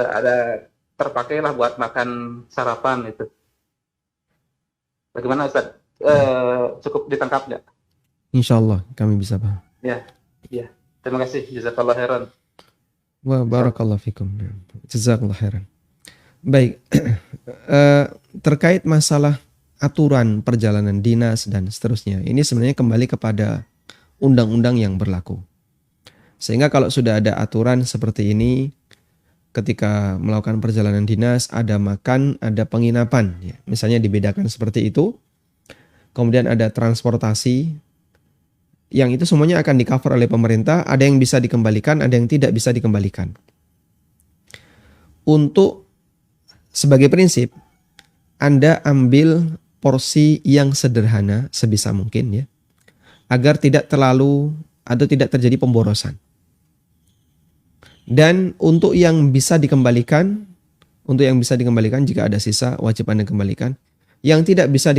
ada terpakai lah buat makan sarapan itu. Bagaimana Ustaz? Cukup ditangkap nggak? Insya Allah kami bisa paham. Ya. Terima kasih. Jazakallah khairan. Wa barakallahu fikum. Jazakallah khairan. Baik, terkait masalah aturan perjalanan dinas dan seterusnya, ini sebenarnya kembali kepada undang-undang yang berlaku. Sehingga kalau sudah ada aturan seperti ini, ketika melakukan perjalanan dinas, ada makan, ada penginapan, ya. Misalnya dibedakan seperti itu, kemudian ada transportasi, yang itu semuanya akan di-cover oleh pemerintah, ada yang bisa dikembalikan, ada yang tidak bisa dikembalikan. Untuk sebagai prinsip, Anda ambil porsi yang sederhana sebisa mungkin ya, agar tidak terlalu atau tidak terjadi pemborosan. Dan untuk yang bisa dikembalikan, jika ada sisa wajib Anda kembalikan. Yang tidak bisa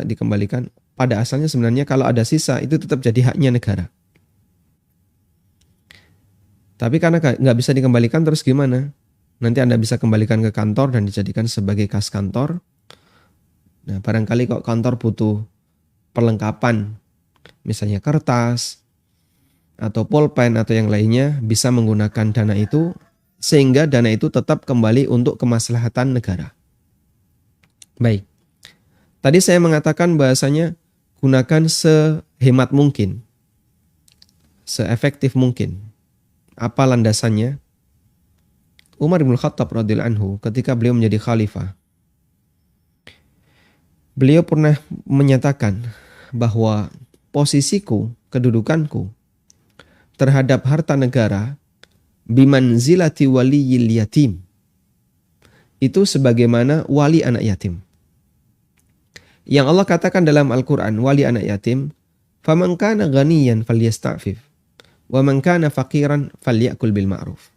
dikembalikan, pada asalnya sebenarnya kalau ada sisa itu tetap jadi haknya negara. Tapi karena nggak bisa dikembalikan terus gimana? Nanti Anda bisa kembalikan ke kantor dan dijadikan sebagai kas kantor. Nah, barangkali kok kantor butuh perlengkapan, misalnya kertas, atau pulpen, atau yang lainnya, bisa menggunakan dana itu, sehingga dana itu tetap kembali untuk kemaslahatan negara. Baik. Tadi saya mengatakan bahasanya gunakan sehemat mungkin, seefektif mungkin. Apa landasannya? Umar bin Khattab radhiyallahu anhu ketika beliau menjadi khalifah, beliau pernah menyatakan bahwa posisiku, kedudukanku terhadap harta negara bimanzilati waliyil yatim, itu sebagaimana wali anak yatim. Yang Allah katakan dalam Al-Quran, wali anak yatim, faman kana ghaniyan falyasta'fif wa man kana faqiran falyakul bil ma'ruf.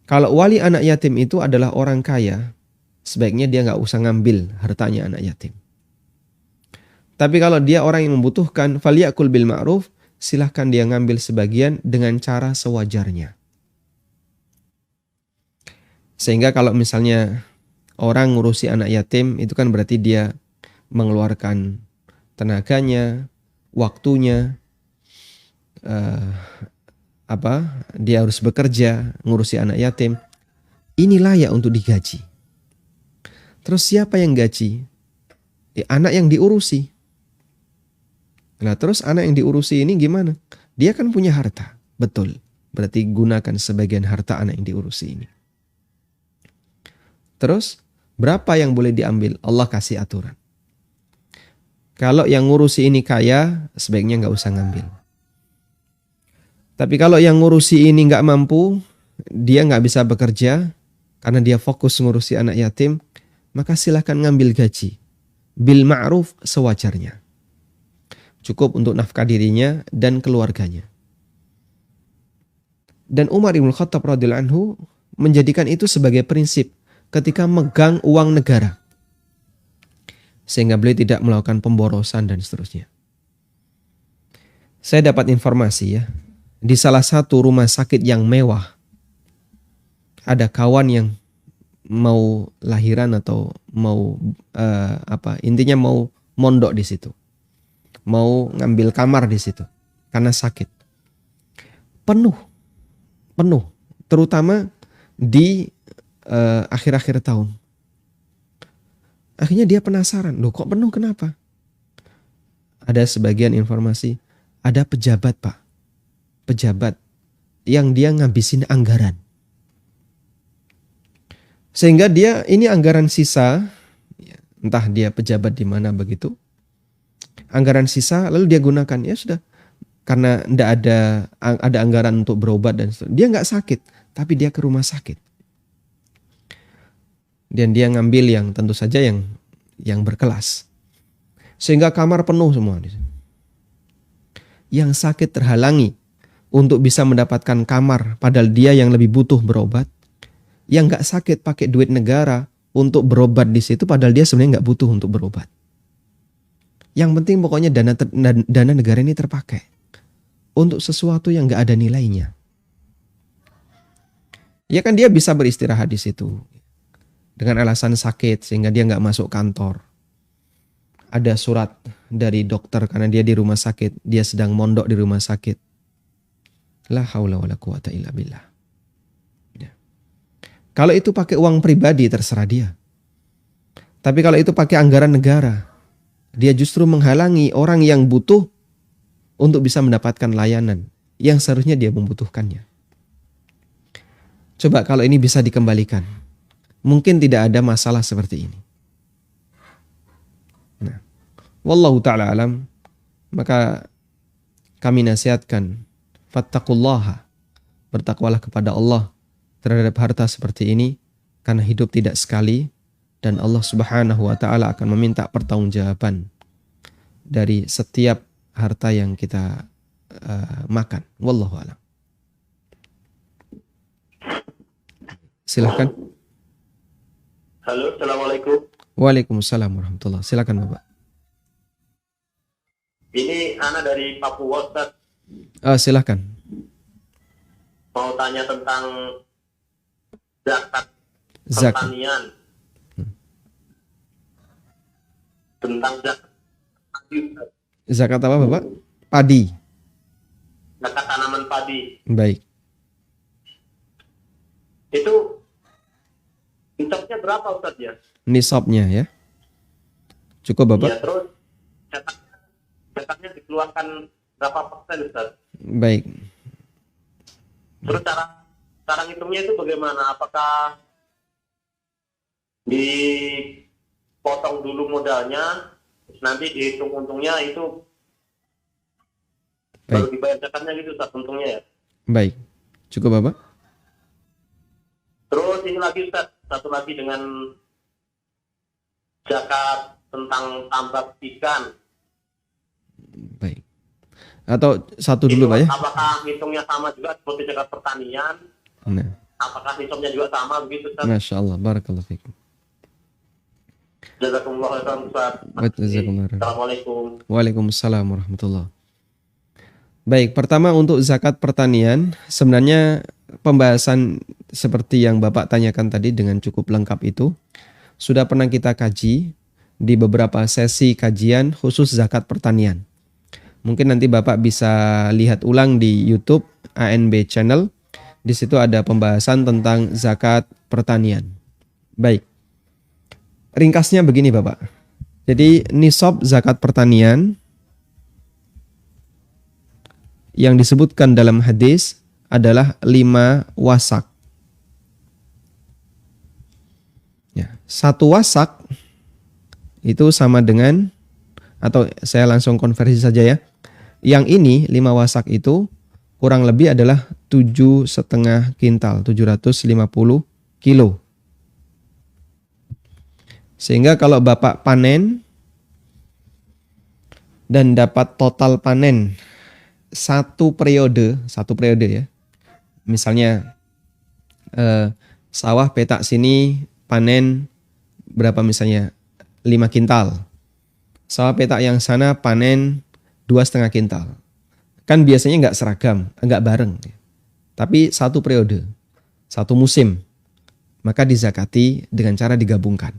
Kalau wali anak yatim itu adalah orang kaya, sebaiknya dia nggak usah ngambil hartanya anak yatim. Tapi kalau dia orang yang membutuhkan, falyakul bil ma'ruf, silahkan dia ngambil sebagian dengan cara sewajarnya. Sehingga kalau misalnya orang ngurusi anak yatim, itu kan berarti dia mengeluarkan tenaganya, waktunya, dia harus bekerja, ngurusi anak yatim. Ini layak untuk digaji. Terus siapa yang gaji? Anak yang diurusi. Nah, terus anak yang diurusi ini gimana? Dia kan punya harta, betul. Berarti gunakan sebagian harta anak yang diurusi ini. Terus berapa yang boleh diambil? Allah kasih aturan. Kalau yang ngurusi ini kaya, sebaiknya nggak usah ngambil. Tapi kalau yang ngurusi ini nggak mampu, dia nggak bisa bekerja karena dia fokus ngurusi anak yatim, maka silahkan ngambil gaji bil ma'ruf sewajarnya. Cukup untuk nafkah dirinya dan keluarganya. Dan Umar bin Khattab radhiyallahu anhu menjadikan itu sebagai prinsip ketika megang uang negara, sehingga beliau tidak melakukan pemborosan dan seterusnya. Saya dapat informasi ya, di salah satu rumah sakit yang mewah, ada kawan yang mau lahiran atau mau intinya mau mondok di situ, mau ngambil kamar di situ karena sakit. Penuh, terutama di akhir-akhir tahun. Akhirnya dia penasaran, loh kok penuh, kenapa? Ada sebagian informasi, ada pejabat pak, pejabat yang dia ngabisin anggaran. Sehingga dia ini anggaran sisa, entah dia pejabat di mana begitu, anggaran sisa lalu dia gunakan, ya sudah. Karena tidak ada anggaran untuk berobat dan seterusnya. Dia nggak sakit, tapi dia ke rumah sakit. Dan dia ngambil yang tentu saja yang berkelas. Sehingga kamar penuh semua. Yang sakit terhalangi untuk bisa mendapatkan kamar padahal dia yang lebih butuh berobat, yang nggak sakit pakai duit negara untuk berobat di situ padahal dia sebenarnya nggak butuh untuk berobat. Yang penting pokoknya dana negara ini terpakai untuk sesuatu yang nggak ada nilainya. Ya kan dia bisa beristirahat di situ dengan alasan sakit sehingga dia nggak masuk kantor. Ada surat dari dokter karena dia di rumah sakit, dia sedang mondok di rumah sakit. La haula wala quwata illa billah. Ya. Kalau itu pakai uang pribadi terserah dia. Tapi kalau itu pakai anggaran negara, dia justru menghalangi orang yang butuh untuk bisa mendapatkan layanan yang seharusnya dia membutuhkannya. Coba kalau ini bisa dikembalikan, mungkin tidak ada masalah seperti ini. Nah, wallahu ta'ala alam, maka kami nasihatkan, fattaqullaha, bertakwalah kepada Allah terhadap harta seperti ini, karena hidup tidak sekali, dan Allah subhanahu wa ta'ala akan meminta pertanggungjawaban dari setiap harta yang kita makan. Wallahu a'lam. Silahkan. Halo, Assalamualaikum. Waalaikumsalam warahmatullah. Silakan Bapak. Ini Ana dari Papua, Ustaz. Silakan. Mau tanya tentang zakat Zakat. pertanian. Tentang zakat padi, Ustaz. Zakat apa Bapak? Padi. Zakat tanaman padi. Baik. Itu nisabnya berapa, Ustaz ya? Nisabnya ya. Cukup Bapak? Ya, terus zakatnya dikeluarkan berapa persen, Ustaz? Baik. Terus cara ngitungnya itu bagaimana? Apakah dipotong dulu modalnya, terus nanti dihitung untungnya itu baru Baik. dibayar zakatnya gitu, Ustaz, untungnya ya? Baik. Cukup Bapak? Terus ini lagi, Ustaz, satu lagi dengan zakat tentang tambak ikan. Baik. Atau satu dulu Itu Pak ya. apakah hitungnya sama juga seperti zakat pertanian? Nah, Apakah nisabnya juga sama begitu, Ustaz? Masya Allah. Barakallahu fikum. Jazakumullah khairan, Ustaz. Jazakumullah khairan. Assalamualaikum. Waalaikumsalam warahmatullah. Baik, pertama untuk zakat pertanian, sebenarnya pembahasan seperti yang Bapak tanyakan tadi dengan cukup lengkap itu sudah pernah kita kaji di beberapa sesi kajian khusus zakat pertanian. Mungkin nanti Bapak bisa lihat ulang di YouTube ANB Channel. Di situ ada pembahasan tentang zakat pertanian. Baik. Ringkasnya begini Bapak. Jadi nisab zakat pertanian yang disebutkan dalam hadis adalah 5 wasak. Ya, 1 wasak itu sama dengan, atau saya langsung konversi saja ya. Yang ini 5 wasak itu kurang lebih adalah 7,5 kintal, 750 kilo. Sehingga kalau Bapak panen dan dapat total panen satu periode ya. Misalnya sawah petak sini panen berapa misalnya 5 kintal. Sawah petak yang sana panen 2,5 kintal. Kan biasanya nggak seragam, nggak bareng. Tapi satu periode, satu musim. Maka dizakati dengan cara digabungkan.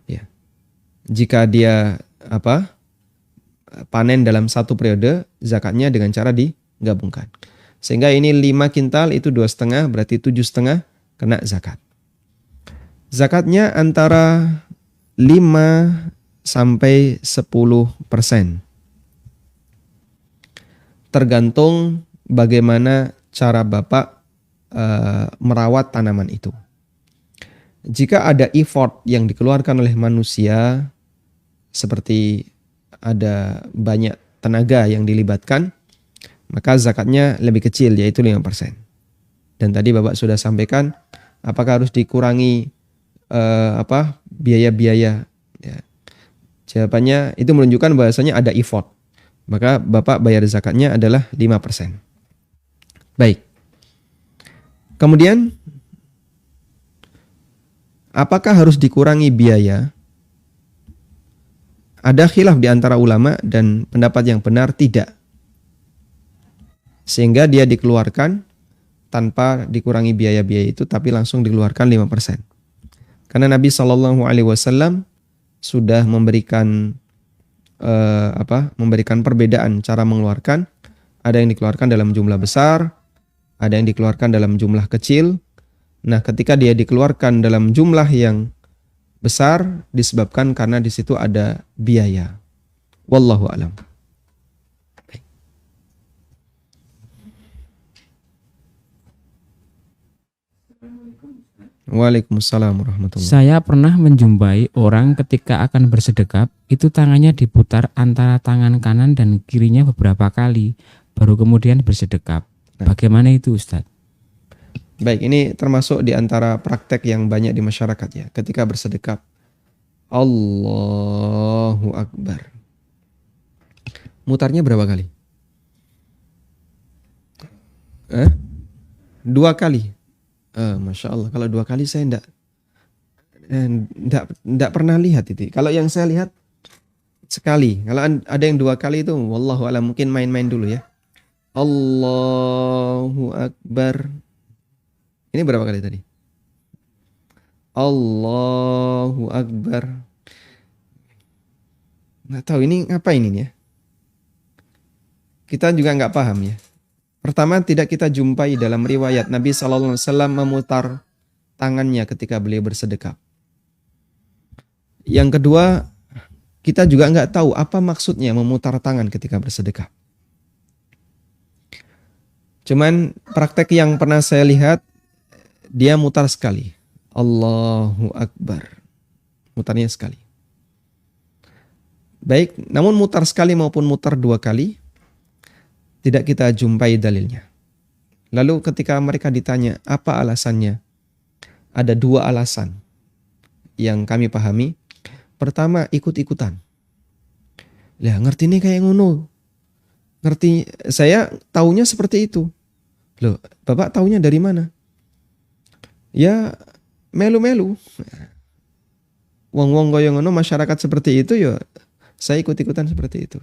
Ya. Jika dia panen dalam satu periode, zakatnya dengan cara digabungkan. Sehingga ini 5 kintal itu 2,5 berarti 7,5 kena zakat. Zakatnya antara 5 sampai 10%. Tergantung bagaimana cara Bapak merawat tanaman itu. Jika ada effort yang dikeluarkan oleh manusia, seperti ada banyak tenaga yang dilibatkan, maka zakatnya lebih kecil, yaitu 5%. Dan tadi Bapak sudah sampaikan, apakah harus dikurangi biaya-biaya? Ya. Jawabannya itu menunjukkan bahwasanya ada effort. Maka Bapak bayar zakatnya adalah 5%. Baik. Kemudian apakah harus dikurangi biaya? Ada khilaf di antara ulama dan pendapat yang benar tidak. Sehingga dia dikeluarkan tanpa dikurangi biaya-biaya itu tapi langsung dikeluarkan 5%. Karena Nabi SAW sudah memberikan memberikan perbedaan cara mengeluarkan. Ada yang dikeluarkan dalam jumlah besar, ada yang dikeluarkan dalam jumlah kecil. Nah, ketika dia dikeluarkan dalam jumlah yang besar disebabkan karena di situ ada biaya. Wallahu a'lam. Waalaikumsalam warahmatullahi. Saya pernah menjumpai orang ketika akan bersedekap, itu tangannya diputar antara tangan kanan dan kirinya beberapa kali, baru kemudian bersedekap. Bagaimana itu, Ustadz? Baik, ini termasuk di antara praktek yang banyak di masyarakat ya. Ketika bersedekap, Allahu Akbar. Mutarnya berapa kali? 2 kali. Masya Allah, kalau 2 kali saya enggak pernah lihat itu. Kalau yang saya lihat sekali. Kalau ada yang 2 kali itu, wallahu a'lam, mungkin main-main dulu ya. Allahu Akbar. Ini berapa kali tadi? Allahu Akbar. Nggak tahu ini ngapain ini ya. Kita juga nggak paham ya. Pertama, tidak kita jumpai dalam riwayat Nabi SAW memutar tangannya ketika beliau bersedekap. Yang kedua, kita juga nggak tahu apa maksudnya memutar tangan ketika bersedekap. Cuman praktek yang pernah saya lihat, dia mutar sekali. Allahu Akbar. Mutarnya sekali. Baik, namun mutar sekali maupun mutar 2 kali, tidak kita jumpai dalilnya. Lalu ketika mereka ditanya, apa alasannya? Ada 2 alasan yang kami pahami. Pertama, ikut-ikutan. Lah, ngerti nih kayak ngono. Ngerti, saya taunya seperti itu. Loh, Bapak taunya dari mana? Ya, melu-melu. Wong-wong koyo ngono masyarakat seperti itu ya, saya ikut-ikutan seperti itu.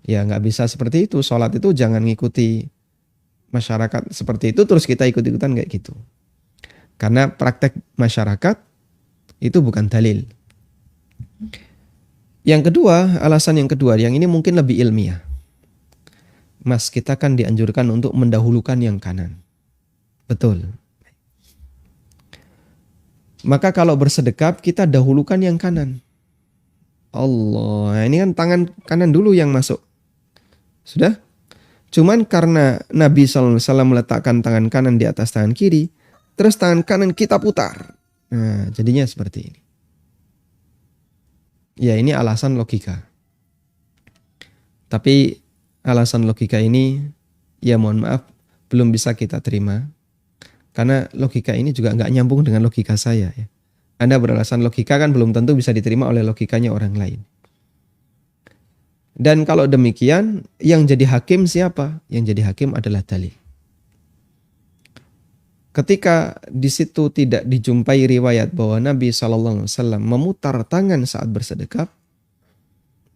Ya nggak bisa seperti itu. Sholat itu jangan ngikuti masyarakat seperti itu terus kita ikut-ikutan kayak gitu. Karena praktek masyarakat itu bukan dalil. Yang kedua, alasan yang kedua, yang ini mungkin lebih ilmiah. Mas, kita kan dianjurkan untuk mendahulukan yang kanan. Betul. Maka kalau bersedekap kita dahulukan yang kanan. Allah, ini kan tangan kanan dulu yang masuk. Sudah? Cuman karena Nabi SAW meletakkan tangan kanan di atas tangan kiri, terus tangan kanan kita putar. Nah, jadinya seperti ini. Ya, ini alasan logika. Tapi alasan logika ini, ya mohon maaf, belum bisa kita terima. Karena logika ini juga nggak nyambung dengan logika saya. Ya. Anda beralasan logika kan belum tentu bisa diterima oleh logikanya orang lain. Dan kalau demikian, yang jadi hakim siapa? Yang jadi hakim adalah dalil. Ketika di situ tidak dijumpai riwayat bahwa Nabi SAW memutar tangan saat bersedekap,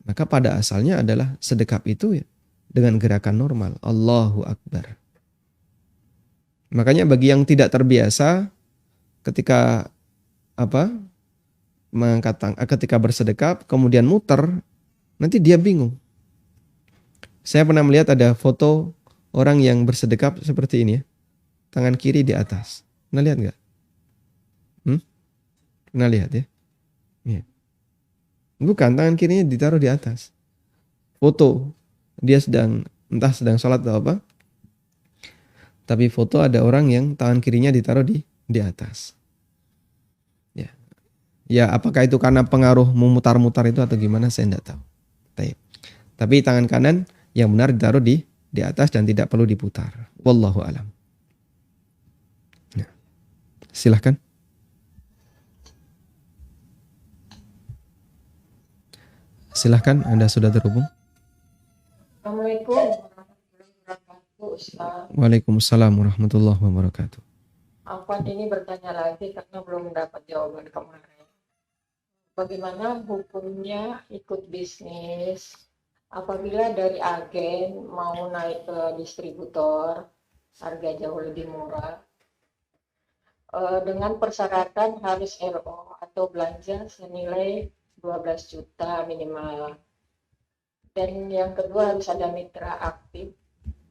maka pada asalnya adalah sedekap itu ya, dengan gerakan normal. Allahu Akbar. Makanya bagi yang tidak terbiasa ketika ketika bersedekap kemudian muter, nanti dia bingung. Saya pernah melihat ada foto orang yang bersedekap seperti ini ya. Tangan kiri di atas. Pernah lihat nggak? Pernah lihat ya? Ya. Bukan, tangan kirinya ditaruh di atas. Foto. Dia entah sedang sholat atau apa. Tapi foto ada orang yang tangan kirinya ditaruh di atas. Ya, apakah itu karena pengaruh memutar-mutar itu atau gimana saya tidak tahu. Tapi tangan kanan yang benar ditaruh di atas dan tidak perlu diputar. Wallahu a'lam. Nah, silahkan. Silahkan, Anda sudah terhubung. Assalamualaikum warahmatullahi wabarakatuh, Ustaz. Waalaikumsalam warahmatullahi wabarakatuh. Afwan ini bertanya lagi karena belum dapat jawaban kemarin. Bagaimana hukumnya ikut bisnis apabila dari agen mau naik ke distributor harga jauh lebih murah dengan persyaratan harus RO atau belanja senilai 12 juta minimal. Dan yang kedua harus ada mitra aktif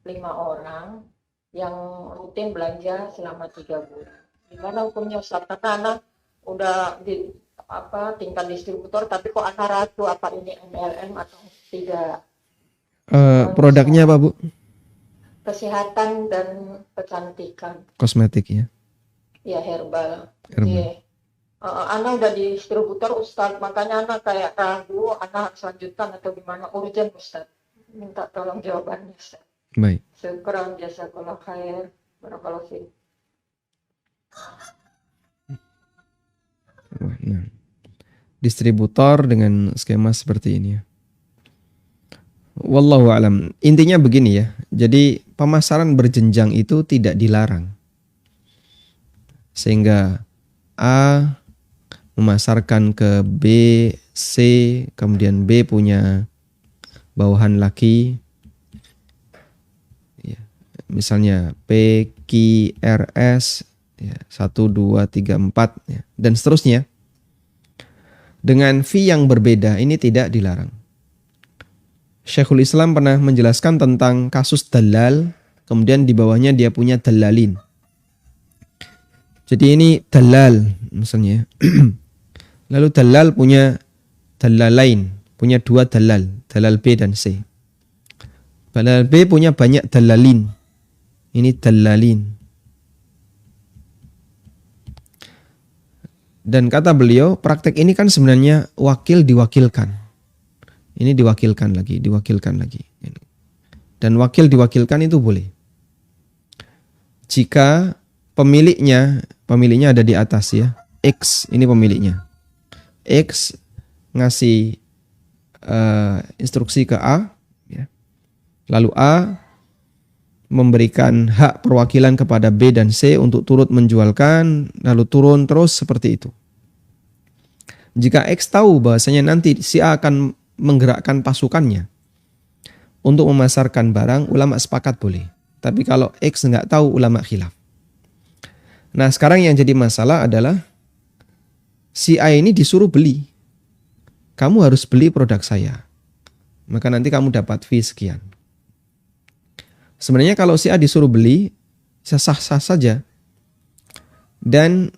5 orang yang rutin belanja selama 3 bulan. Gimana hukumnya Ustaz? Karena anak udah di tingkat distributor tapi kok anak ragu apa ini MLM atau tidak. Produknya apa, Bu? Kesehatan dan kecantikan. Kosmetik ya. Ya, herbal. Herbal. Iya. Anak udah di distributor Ustaz, makanya anak kayak ragu, anak harus lanjutkan atau gimana, urgent Ustaz. Minta tolong jawabannya Ustaz. Baik. Syukran, jazakallah khair, barakallahu fiik. Nah, distributor dengan skema seperti ini ya. Wallahu alam. Intinya begini ya. Jadi pemasaran berjenjang itu tidak dilarang. Sehingga A memasarkan ke B, C, kemudian B punya bawahan laki. Ya, misalnya P, Q, R, S, ya, 1, 2, 3, 4, ya, dan seterusnya. Dengan fee yang berbeda, ini tidak dilarang. Syekhul Islam pernah menjelaskan tentang kasus dalal, kemudian di bawahnya dia punya dalalin. Jadi ini dalal misalnya. Lalu dalal punya dalalain, punya 2 dalal, dalal B dan C. Dalal B punya banyak dalalin. Ini dalalin. Dan kata beliau, praktek ini kan sebenarnya wakil diwakilkan. Ini diwakilkan lagi. Dan wakil diwakilkan itu boleh. Jika pemiliknya ada di atas ya. X ini pemiliknya. X ngasih instruksi ke A, ya. Lalu A memberikan hak perwakilan kepada B dan C untuk turut menjualkan, lalu turun terus seperti itu. Jika X tahu bahwasanya nanti si A akan menggerakkan pasukannya untuk memasarkan barang, ulama sepakat boleh. Tapi kalau X nggak tahu, ulama khilaf. Nah sekarang yang jadi masalah adalah si A ini disuruh beli. Kamu harus beli produk saya. Maka nanti kamu dapat fee sekian. Sebenarnya kalau si A disuruh beli, sah-sah saja. Dan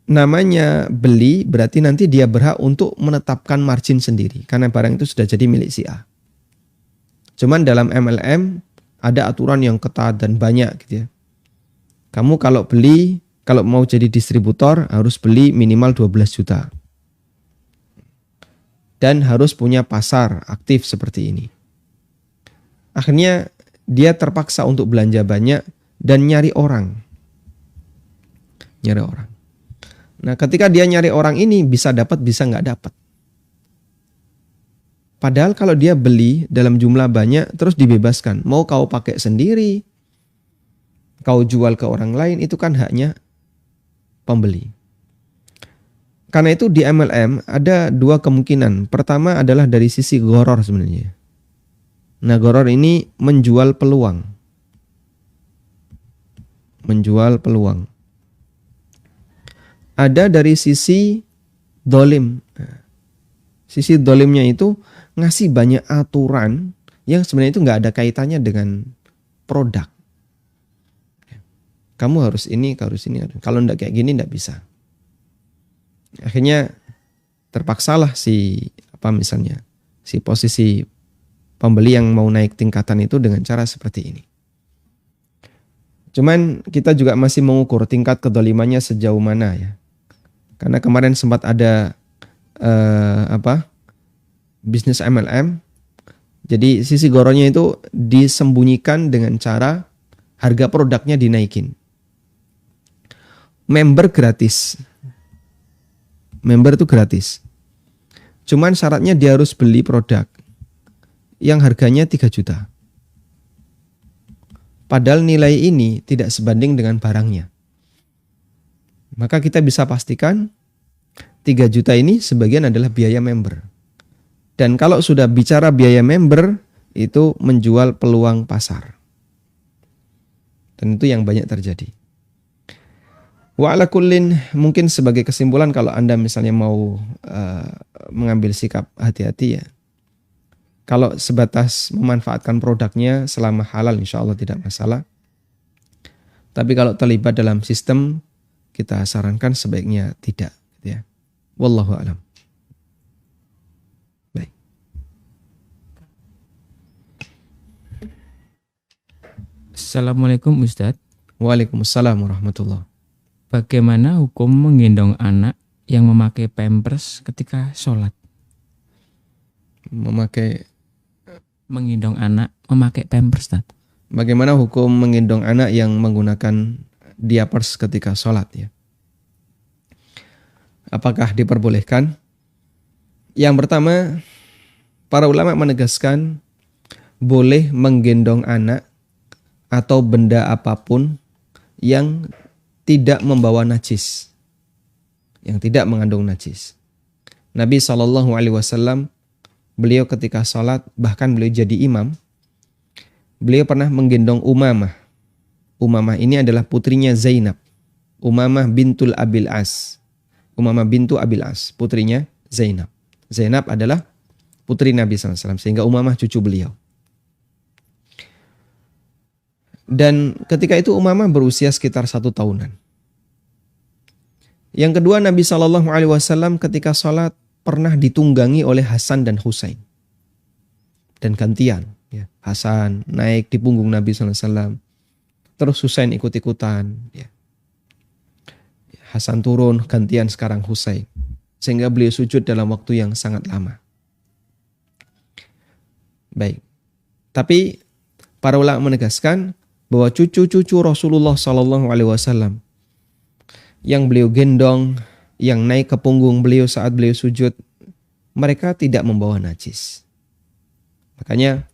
namanya beli berarti nanti dia berhak untuk menetapkan margin sendiri. Karena barang itu sudah jadi milik si A. Cuman dalam MLM ada aturan yang ketat dan banyak gitu ya. Kamu kalau mau jadi distributor harus beli minimal 12 juta. Dan harus punya pasar aktif seperti ini. Akhirnya dia terpaksa untuk belanja banyak dan nyari orang. Nah ketika dia nyari orang ini bisa dapat bisa nggak dapat. Padahal kalau dia beli dalam jumlah banyak terus dibebaskan. Mau kau pakai sendiri, kau jual ke orang lain, itu kan haknya pembeli. Karena itu di MLM ada 2 kemungkinan. Pertama adalah dari sisi gharar sebenarnya. Nah gharar ini menjual peluang. Ada dari sisi dolim. Sisi dolimnya itu ngasih banyak aturan yang sebenarnya itu nggak ada kaitannya dengan produk. Kamu harus ini. Kalau nggak kayak gini nggak bisa. Akhirnya terpaksalah si posisi pembeli yang mau naik tingkatan itu dengan cara seperti ini. Cuman kita juga masih mengukur tingkat kedolimannya sejauh mana ya. Karena kemarin sempat ada bisnis MLM. Jadi sisi goronya itu disembunyikan dengan cara harga produknya dinaikin. Member itu gratis. Cuman syaratnya dia harus beli produk yang harganya 3 juta. padahal nilai ini tidak sebanding dengan barangnya. Maka kita bisa pastikan 3 juta ini sebagian adalah biaya member. Dan kalau sudah bicara biaya member, itu menjual peluang pasar. Dan itu yang banyak terjadi. Wa ala kullin, mungkin sebagai kesimpulan kalau Anda misalnya mau mengambil sikap hati-hati ya. Kalau sebatas memanfaatkan produknya selama halal insya Allah tidak masalah. Tapi kalau terlibat dalam sistem, kita sarankan sebaiknya tidak. Gitu ya. Wallahu a'lam. Baik. Assalamualaikum Ustadz. Waalaikumsalam warahmatullahi. Bagaimana hukum menggendong anak yang memakai pampers ketika sholat? Menggendong anak memakai pampers, Ustadz. Bagaimana hukum menggendong anak yang menggunakan diapers ketika sholat ya? Apakah diperbolehkan? Yang pertama, para ulama menegaskan boleh menggendong anak atau benda apapun yang tidak membawa najis, yang tidak mengandung najis. Nabi SAW, beliau ketika sholat, bahkan beliau jadi imam, beliau pernah menggendong Umamah. Umamah ini adalah putrinya Zainab. Umamah bintul Abil As. Umamah bintu Abil As, putrinya Zainab. Zainab adalah putri Nabi SAW, sehingga Umamah cucu beliau. Dan ketika itu Umamah berusia sekitar 1 tahunan. Yang kedua, Nabi SAW ketika sholat pernah ditunggangi oleh Hasan dan Husain. Dan gantian. Ya. Hasan naik di punggung Nabi SAW. Terus Husain ikut-ikutan. Ya. Hasan turun, gantian sekarang Husain. Sehingga beliau sujud dalam waktu yang sangat lama. Baik. Tapi para ulama menegaskan bahwa cucu-cucu Rasulullah SAW yang beliau gendong, yang naik ke punggung beliau saat beliau sujud, mereka tidak membawa najis. Makanya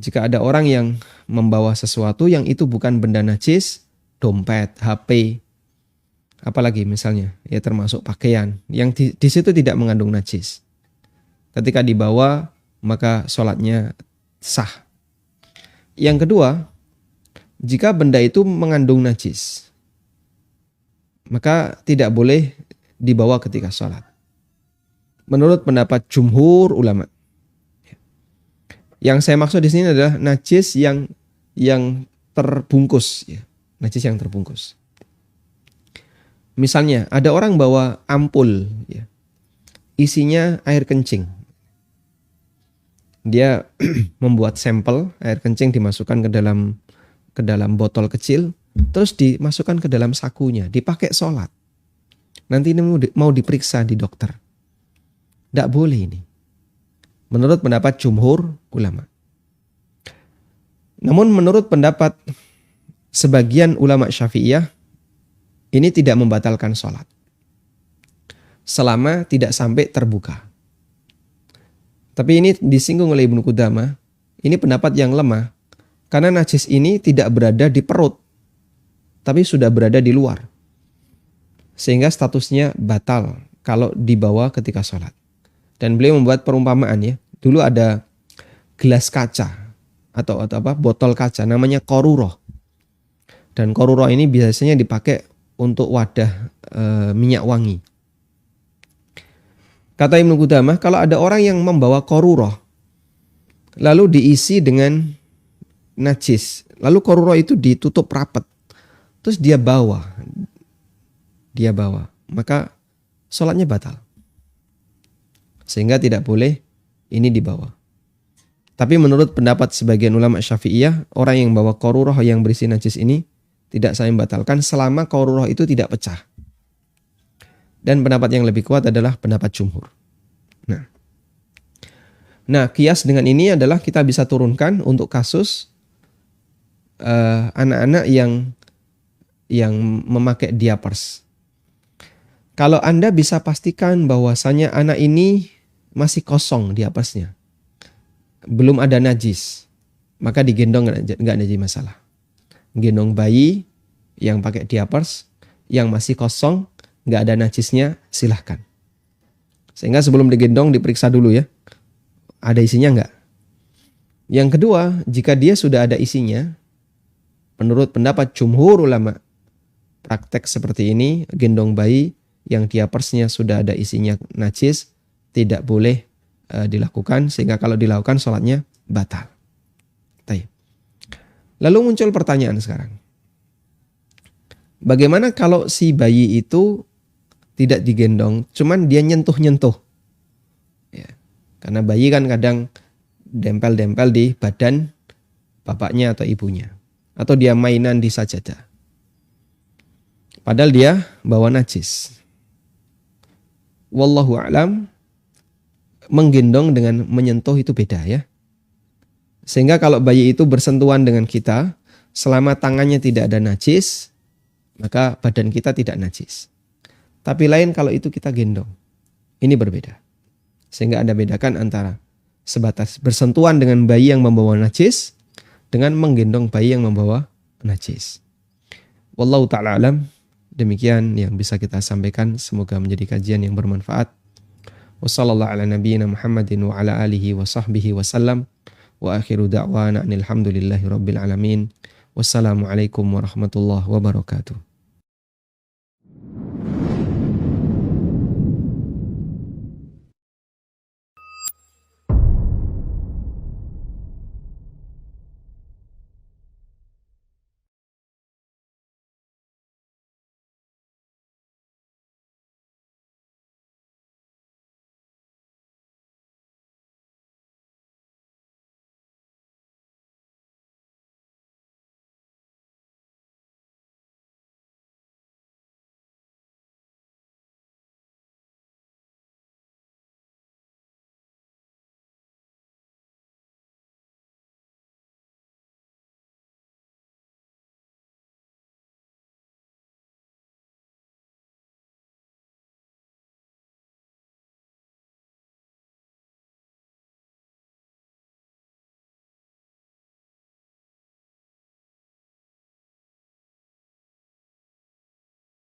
jika ada orang yang membawa sesuatu yang itu bukan benda najis, dompet, HP, apalagi misalnya ya termasuk pakaian yang di situ tidak mengandung najis, ketika dibawa maka sholatnya sah. Yang kedua, jika benda itu mengandung najis, maka tidak boleh dibawa ketika sholat. Menurut pendapat jumhur ulama. Yang saya maksud di sini adalah najis yang terbungkus, ya. Najis yang terbungkus. Misalnya ada orang bawa ampul, ya, isinya air kencing. Dia membuat sampel air kencing, dimasukkan ke dalam botol kecil, terus dimasukkan ke dalam sakunya, dipakai sholat. Nanti ini mau diperiksa di dokter. Tidak boleh ini. Menurut pendapat jumhur ulama. Namun menurut pendapat sebagian ulama Syafi'iyah, ini tidak membatalkan sholat. Selama tidak sampai terbuka. Tapi ini disinggung oleh Ibnu Qudamah, ini pendapat yang lemah. Karena najis ini tidak berada di perut, tapi sudah berada di luar. Sehingga statusnya batal kalau dibawa ketika sholat. Dan beliau membuat perumpamaan ya. Dulu ada gelas kaca atau botol kaca namanya qaruroh. Dan qaruroh ini biasanya dipakai untuk wadah minyak wangi. Kata Ibnu Qudamah, kalau ada orang yang membawa qaruroh lalu diisi dengan najis, lalu qaruroh itu ditutup rapat, terus dia bawa, maka sholatnya batal. Sehingga tidak boleh ini dibawa. Tapi menurut pendapat sebagian ulama Syafi'iyah, orang yang bawa qaruroh yang berisi najis ini tidak saya membatalkan selama qaruroh itu tidak pecah. Dan pendapat yang lebih kuat adalah pendapat jumhur. Nah, kias dengan ini adalah kita bisa turunkan untuk kasus anak-anak yang memakai diapers. Kalau Anda bisa pastikan bahwasanya anak ini masih kosong diapersnya, belum ada najis, maka digendong nggak najis masalah. gendong bayi yang pakai diapers, yang masih kosong, nggak ada najisnya, silahkan. Sehingga sebelum digendong diperiksa dulu ya, ada isinya nggak. Yang kedua, jika dia sudah ada isinya, menurut pendapat jumhur ulama, praktek seperti ini, gendong bayi yang diapersnya sudah ada isinya najis, tidak boleh dilakukan, sehingga kalau dilakukan sholatnya batal. Baik. Lalu muncul pertanyaan sekarang. Bagaimana kalau si bayi itu tidak digendong, cuman dia nyentuh-nyentuh? Ya. Karena bayi kan kadang dempel-dempel di badan bapaknya atau ibunya. Atau dia mainan di sajadah. Padahal dia bawa najis. Wallahu a'lam, menggendong dengan menyentuh itu beda ya. Sehingga kalau bayi itu bersentuhan dengan kita, selama tangannya tidak ada najis, maka badan kita tidak najis. Tapi lain kalau itu kita gendong. Ini berbeda. Sehingga Anda bedakan antara sebatas bersentuhan dengan bayi yang membawa najis dengan menggendong bayi yang membawa najis. Wallahu ta'ala alam. Demikian yang bisa kita sampaikan. Semoga menjadi kajian yang bermanfaat. Wassallallahu ala nabiyyina Muhammadin wa ala alihi wa sahbihi wa sallam. Wa akhiru da'wana anil hamdulillahi rabbil alamin. Wassalamualaikum warahmatullahi wabarakatuh.